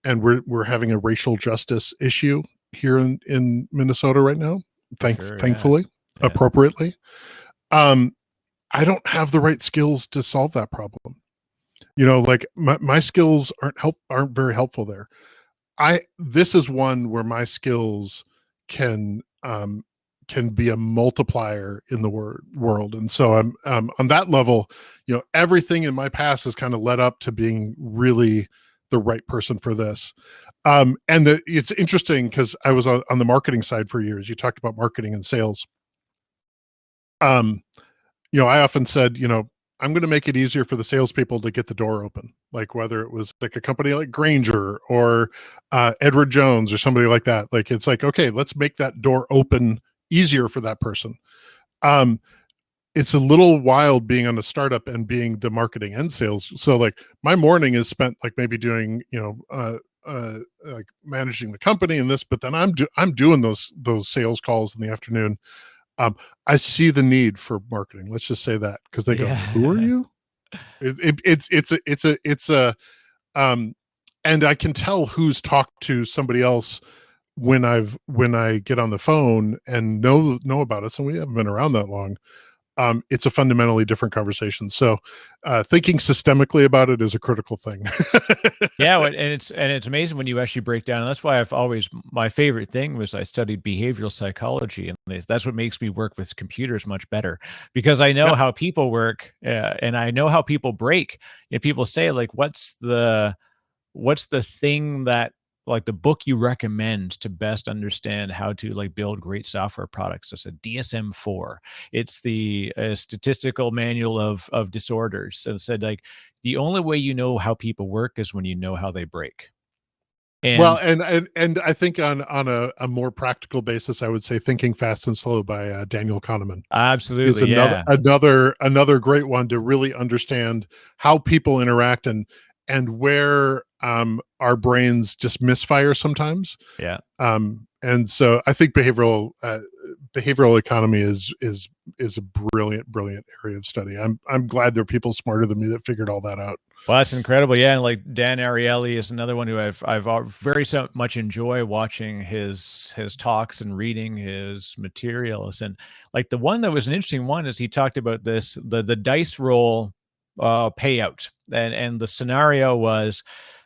we're having a racial justice issue here in Minnesota right now, thankfully, appropriately. I don't have the right skills to solve that problem. You know, like my skills aren't very helpful there. This is one where my skills can can be a multiplier in the world. And so I'm on that level, you know, everything in my past has kind of led up to being really the right person for this. It's interesting because I was on the marketing side for years. You talked about marketing and sales. You know, I often said, you know, I'm going to make it easier for the salespeople to get the door open. Like whether it was like a company like Granger or Edward Jones or somebody like that. Like it's like, okay, let's make that door open easier for that person. It's a little wild being on a startup and being the marketing and sales. So like my morning is spent like maybe doing, you know, like managing the company and this, but then I'm doing those sales calls in the afternoon. I see the need for marketing. Let's just say that because they go, "Who are you?" It's a and I can tell who's talked to somebody else when I get on the phone and know about us, and we haven't been around that long. It's a fundamentally different conversation. So, thinking systemically about it is a critical thing. Yeah, and it's amazing when you actually break down. And that's why I've always my favorite thing was I studied behavioral psychology, and that's what makes me work with computers much better because I know Yeah. how people work, and I know how people break. You know, people say like, what's the thing that like the book you recommend to best understand how to like build great software products? I said DSM-4. It's the statistical manual of disorders. So it said like the only way you know how people work is when you know how they break. Well, And and I think on a more practical basis, I would say Thinking Fast and Slow by Daniel Kahneman is absolutely, yeah. another great one to really understand how people interact and where our brains just misfire sometimes. Yeah. And so I think behavioral economy is a brilliant area of study. I'm glad there are people smarter than me that figured all that out. Well, that's incredible. Yeah, and like Dan Ariely is another one who I've very so much enjoy watching his talks and reading his materials. And like the one that was an interesting one is he talked about the dice roll payout, and the scenario was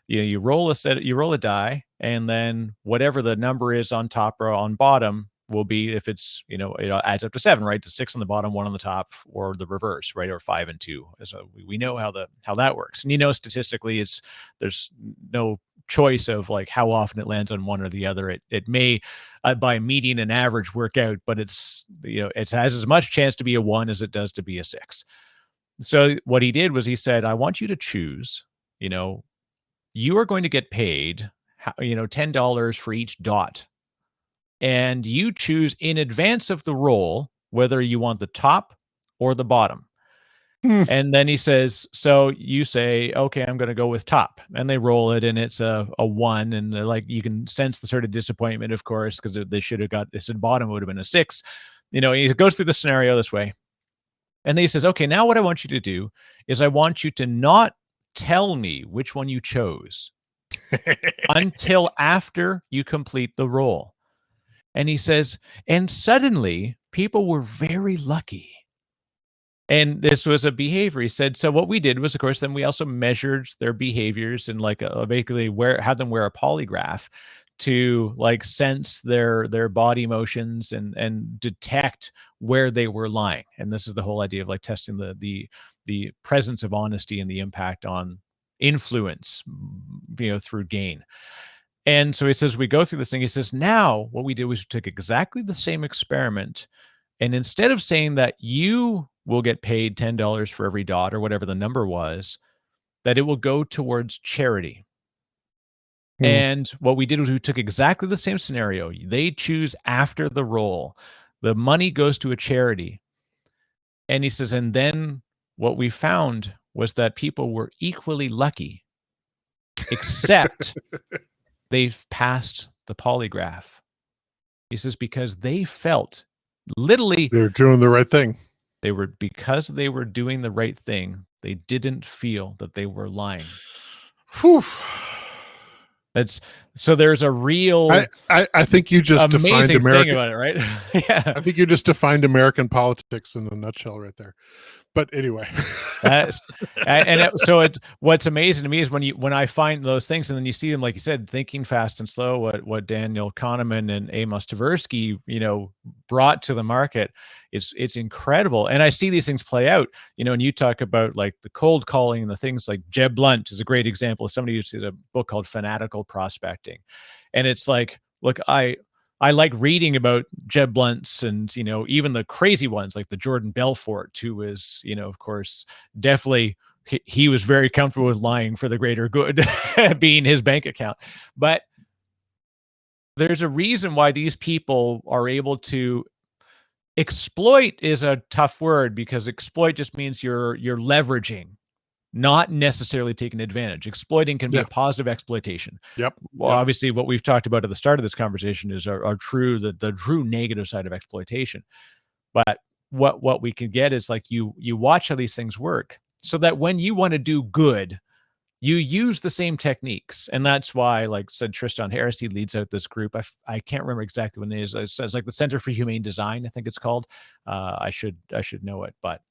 you roll a die, and then whatever the number is on top or on bottom will be if it's it adds up to 7, right? To 6 on the bottom, 1 on the top, or the reverse, right? Or 5 and 2. So we know how that works, and statistically, there's no choice of like how often it lands on one or the other. It may by median and average work out, but it has as much chance to be a 1 as it does to be a 6. So what he did was he said, I want you to choose, you are going to get paid, $10 for each dot. And you choose in advance of the roll whether you want the top or the bottom. Hmm. And then he says, so you say, okay, I'm going to go with top. And they roll it, and it's a 1. And like you can sense the sort of disappointment, of course, because they should have got this at bottom, would have been a 6. He goes through the scenario this way. And then he says, okay, now what I want you to do is I want you to not tell me which one you chose until after you complete the roll. And he says, and suddenly people were very lucky. And this was a behavior. He said, so what we did was, of course, then we also measured their behaviors and like basically had them wear a polygraph to like sense their body motions and detect where they were lying. And this is the whole idea of like testing the presence of honesty and the impact on influence, through gain. And so he says, we go through this thing. He says, now what we did was we took exactly the same experiment. And instead of saying that you will get paid $10 for every dot or whatever the number was, that it will go towards charity. And what we did was we took exactly the same scenario. They choose after the roll. The money goes to a charity. And he says, and then what we found was that people were equally lucky, except they've passed the polygraph. He says, because they felt literally They're doing the right thing. because they were doing the right thing, they didn't feel that they were lying. Whew. So there's a real I think you just defined amazing thing American about it, right? Yeah. I think you just defined American politics in a nutshell right there. But anyway. That's so it's what's amazing to me is when I find those things and then you see them, like you said, thinking fast and slow, what Daniel Kahneman and Amos Tversky, brought to the market, it's incredible. And I see these things play out, and you talk about like the cold calling and the things like Jeb Blunt is a great example of somebody who did a book called Fanatical Prospecting. And it's like, look, I like reading about Jeb Blunts and, even the crazy ones like the Jordan Belfort, who is, of course, definitely he was very comfortable with lying for the greater good, being his bank account. But there's a reason why these people are able to exploit is a tough word because exploit just means you're leveraging, not necessarily taking advantage. Exploiting can be Yeah. a positive exploitation. Yep. Well, obviously, what we've talked about at the start of this conversation is the true negative side of exploitation. But what we can get is like you watch how these things work, so that when you want to do good, you use the same techniques. And that's why, like said Tristan Harris, he leads out this group. I can't remember exactly what it is. It's like the Center for Humane Design, I think it's called. I should know it, but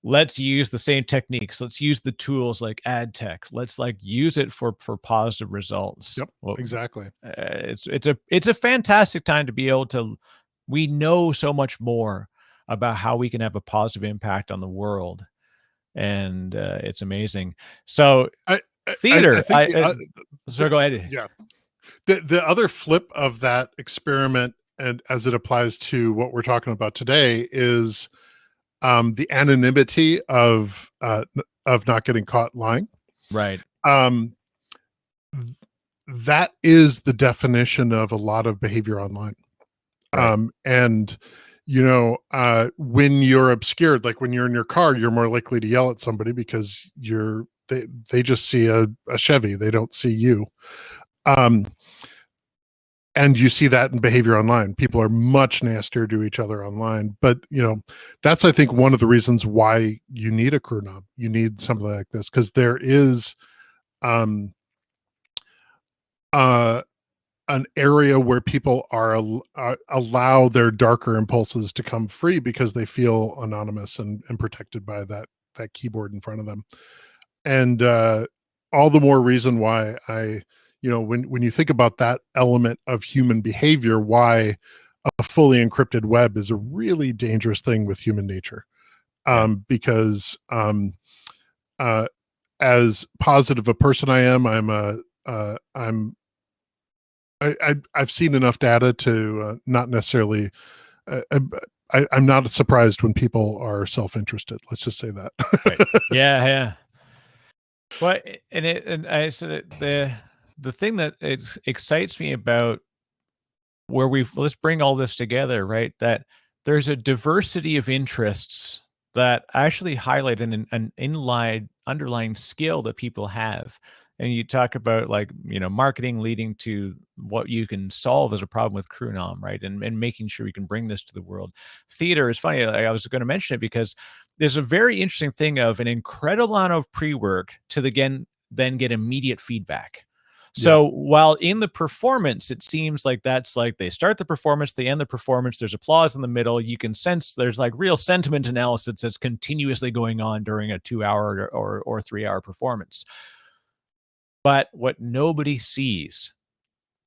let's use the same techniques. Let's use the tools like ad tech. Let's like use it for positive results. Yep. Well, exactly. It's a fantastic time to be able to. We know so much more about how we can have a positive impact on the world, and it's amazing. So theater. So go ahead. Yeah. The other flip of that experiment, and as it applies to what we're talking about today, is the anonymity of not getting caught lying. Right. That is the definition of a lot of behavior online. Right. And when you're obscured, like when you're in your car, you're more likely to yell at somebody because they just see a Chevy, they don't see you. And you see that in behavior online. People are much nastier to each other online. But, that's, I think, one of the reasons why you need a Krunam. You need something like this, because there is an area where people are allow their darker impulses to come free because they feel anonymous and protected by that keyboard in front of them. And all the more reason why when you think about that element of human behavior, why a fully encrypted web is a really dangerous thing with human nature. Because as positive a person I am, I've seen enough data to not necessarily. I'm not surprised when people are self-interested. Let's just say that. Right. Yeah. But I said the thing that excites me about where let's bring all this together, right? That there's a diversity of interests that actually highlight an underlying skill that people have. And you talk about like, marketing leading to what you can solve as a problem with Krunam, right? And making sure we can bring this to the world. Theater is funny. I was going to mention it because there's a very interesting thing of an incredible amount of pre-work to then get immediate feedback. So while in the performance, it seems like that's like they start the performance, they end the performance, there's applause in the middle. You can sense there's like real sentiment analysis that's continuously going on during a 2-hour or 3-hour performance. But what nobody sees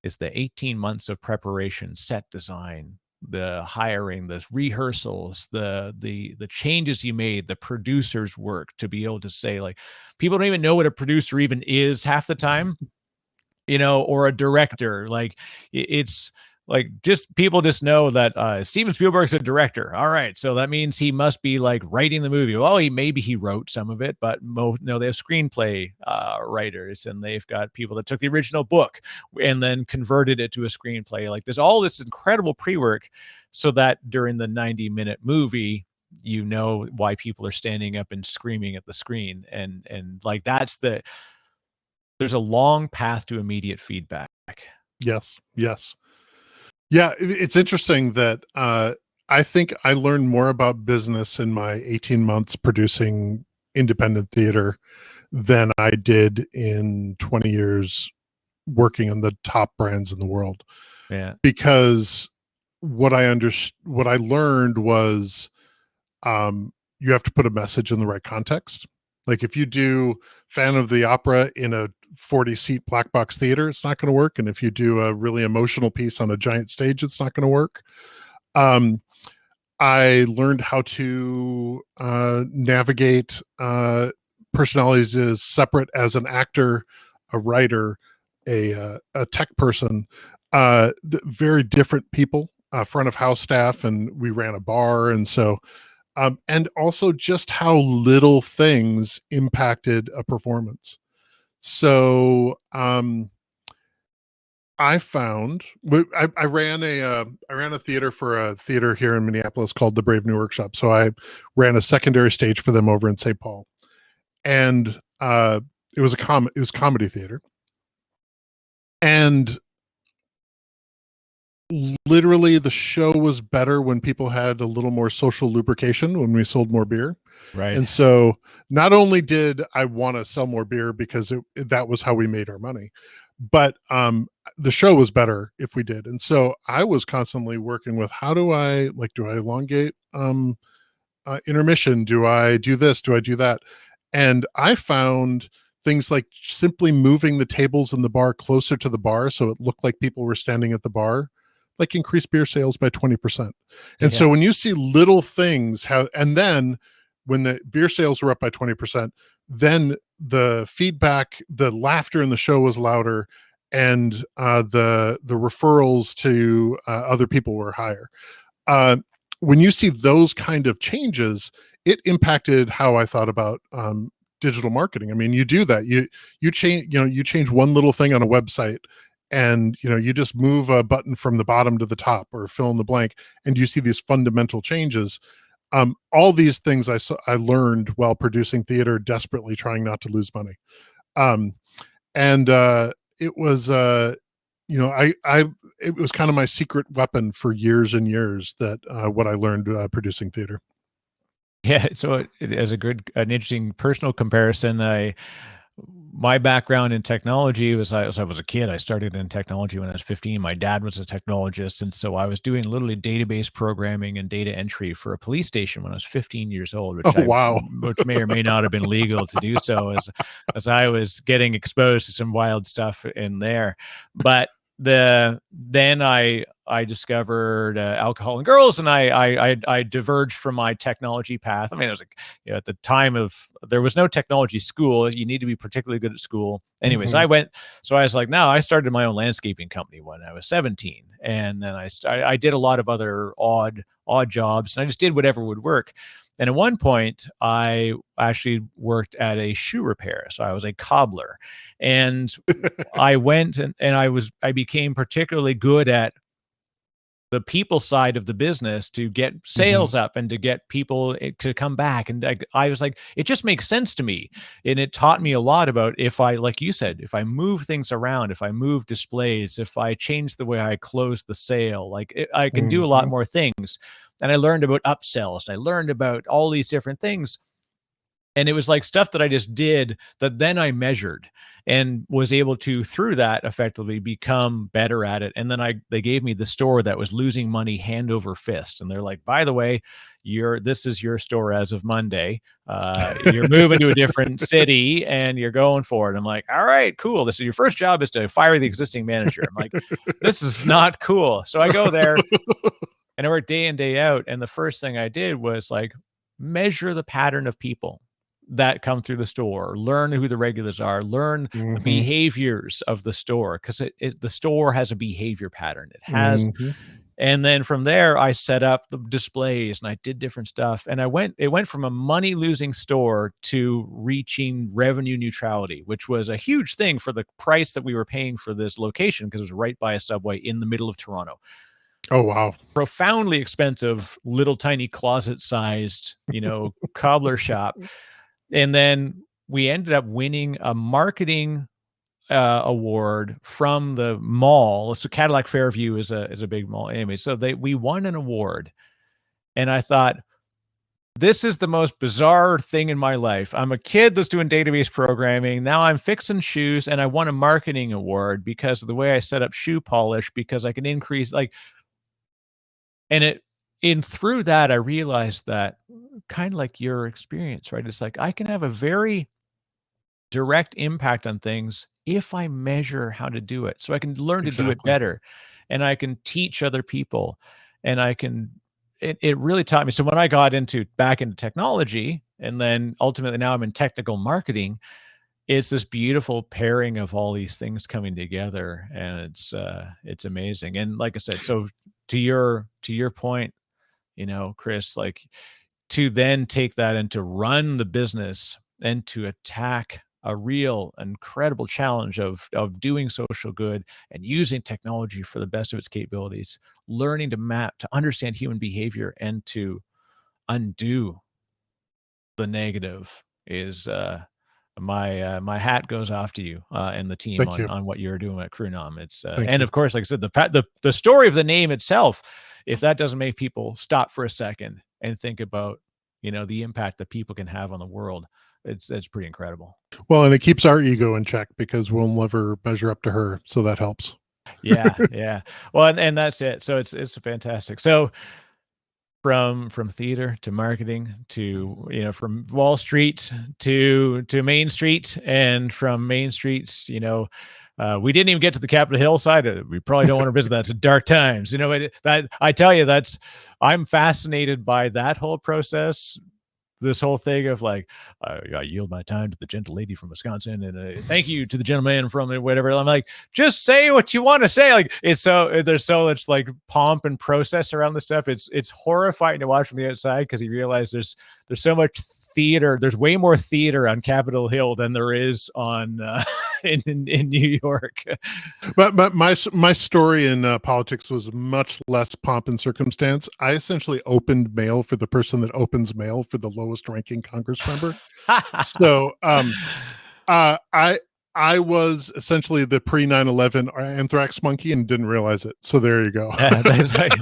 is the 18 months of preparation, set design, the hiring, the rehearsals, the changes you made, the producer's work to be able to say, like, people don't even know what a producer even is half the time. Or a director. Like it's like people just know that Steven Spielberg's a director. All right, so that means he must be like writing the movie. Well, maybe he wrote some of it, but no, they have screenplay writers, and they've got people that took the original book and then converted it to a screenplay. Like there's all this incredible pre-work, so that during the 90-minute movie, why people are standing up and screaming at the screen, and like there's a long path to immediate feedback. Yes. Yeah, it's interesting that I think I learned more about business in my 18 months producing independent theater than I did in 20 years working on the top brands in the world. Yeah. Because what I learned was you have to put a message in the right context. Like if you do Phantom of the Opera in a 40-seat black box theater, it's not going to work. And if you do a really emotional piece on a giant stage, it's not going to work. I learned how to navigate personalities as separate as an actor, a writer, a tech person, very different people, front of house staff, and we ran a bar. And so, and also just how little things impacted a performance. So, I found I ran a theater for a theater here in Minneapolis called the Brave New Workshop. So I ran a secondary stage for them over in St. Paul, and it was comedy theater, and literally the show was better when people had a little more social lubrication, when we sold more beer. Right. And so not only did I want to sell more beer because that was how we made our money, but the show was better if we did. And so I was constantly working with, how do I elongate intermission? Do I do this? Do I do that? And I found things like simply moving the tables in the bar closer to the bar so it looked like people were standing at the bar, like increased beer sales by 20%. And so when you see little things, and then when the beer sales were up by 20%, then the feedback, the laughter in the show was louder, and the referrals to other people were higher. When you see those kind of changes, it impacted how I thought about digital marketing. I mean, you do that. You change one little thing on a website, and you just move a button from the bottom to the top or fill in the blank, and you see these fundamental changes. All these things I learned while producing theater, desperately trying not to lose money. It was it was kind of my secret weapon for years and years, that what I learned producing theater. Yeah, so as an interesting personal comparison, my background in technology was, as I was a kid, I started in technology when I was 15. My dad was a technologist, and so I was doing literally database programming and data entry for a police station when I was 15 years old, which may or may not have been legal to do so, as I was getting exposed to some wild stuff in there. But then I discovered alcohol and girls, and I diverged from my technology path. I mean, it was like, at the time there was no technology school. You need to be particularly good at school. Anyways, I was like, no, I started my own landscaping company when I was 17, and then I did a lot of other odd jobs, and I just did whatever would work. And at one point, I actually worked at a shoe repair. So I was a cobbler, and I went and I became particularly good at the people side of the business to get sales up and to get people to come back. And I was like, it just makes sense to me. And it taught me a lot about, if I, like you said, if I move things around, if I move displays, if I change the way I close the sale, I can do a lot more things. And I learned about upsells. I learned about all these different things. And it was like stuff that I just did that then I measured and was able to, through that, effectively become better at it. And then they gave me the store that was losing money hand over fist. And they're like, by the way, this is your store as of Monday. You're moving to a different city and you're going for it. I'm like, all right, cool. This is your first job, is to fire the existing manager. I'm like, this is not cool. So I go there and I work day in, day out. And the first thing I did was measure the pattern of people that come through the store, learn who the regulars are, learn the behaviors of the store, because the store has a behavior pattern. It has, and then from there, I set up the displays and I did different stuff. And it went from a money losing store to reaching revenue neutrality, which was a huge thing for the price that we were paying for this location, because it was right by a subway in the middle of Toronto. Oh, wow. Profoundly expensive, little tiny closet sized, cobbler shop. And then we ended up winning a marketing award from the mall. So Cadillac Fairview is a big mall. Anyway, so we won an award. And I thought, this is the most bizarre thing in my life. I'm a kid that's doing database programming. Now I'm fixing shoes, and I won a marketing award because of the way I set up shoe polish, because I can increase and through that, I realized that kind of like your experience, right? It's like I can have a very direct impact on things if I measure how to do it. So I can learn to do it Exactly. better, and I can teach other people, and I can it really taught me. So when I got back into technology, and then ultimately now I'm in technical marketing, it's this beautiful pairing of all these things coming together, and it's amazing. And like I said, so to your point, Chris, like, to then take that and to run the business and to attack a real incredible challenge of doing social good and using technology for the best of its capabilities, learning to map, to understand human behavior, and to undo the negative is my hat goes off to you and the team Thank on you. on what you're doing at Krunam. It's Thank and you. of course, like I said, the story of the name itself, if that doesn't make people stop for a second and think about the impact that people can have on the world, it's pretty incredible. Well, and it keeps our ego in check because we'll never measure up to her, so that helps. Yeah, yeah. Well, and that's it. So it's fantastic. So from theater to marketing to from Wall Street to Main Street, and from Main Street, we didn't even get to the Capitol Hill side. We probably don't want to visit that. It's dark times. That I tell you, I'm fascinated by that whole process. This whole thing of like, I yield my time to the gentle lady from Wisconsin, and thank you to the gentleman from whatever. I'm like, just say what you want to say. Like, there's so much like pomp and process around this stuff. It's horrifying to watch from the outside, because you realize there's so much theater. There's way more theater on Capitol Hill than there is on in New York. But my story in politics was much less pomp and circumstance. I essentially opened mail for the person that opens mail for the lowest ranking Congress member. So I was essentially the pre 9/11 anthrax monkey and didn't realize it. So there you go. Yeah, that's like,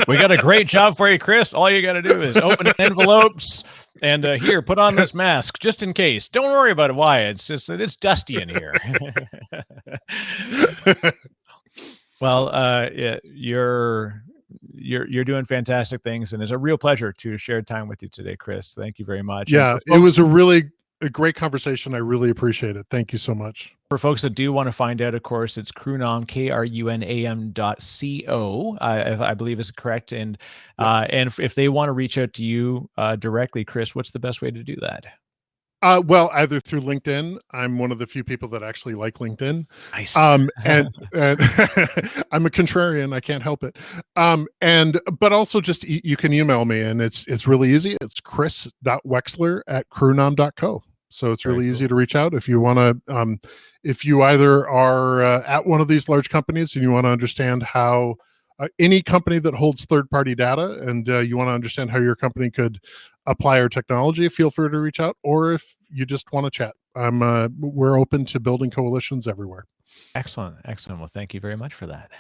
we got a great job for you, Chris. All you got to do is open envelopes and here, put on this mask just in case. Don't worry about it. Why? It's just that it's dusty in here. Well, yeah, you're doing fantastic things, and it's a real pleasure to share time with you today, Chris. Thank you very much. And Yeah, for it folks was a great conversation. I really appreciate it. Thank you so much. that do want to find out, of course, it's Krunam, KRUNAM.co. I believe is correct. And Yep. and if they want to reach out to you directly, Chris, what's the best way to do that? Well, either through LinkedIn. I'm one of the few people that actually like LinkedIn. Nice. And I'm a contrarian. I can't help it. But also just you can email me, and it's really easy. It's chris.wexler@krunam.co. So it's Very really cool. easy to reach out if you want to. If you either are at one of these large companies and you want to understand how any company that holds third-party data, and you want to understand how your company could apply our technology, feel free to reach out. Or if you just want to chat, we're open to building coalitions everywhere. Excellent. Excellent. Well, thank you very much for that.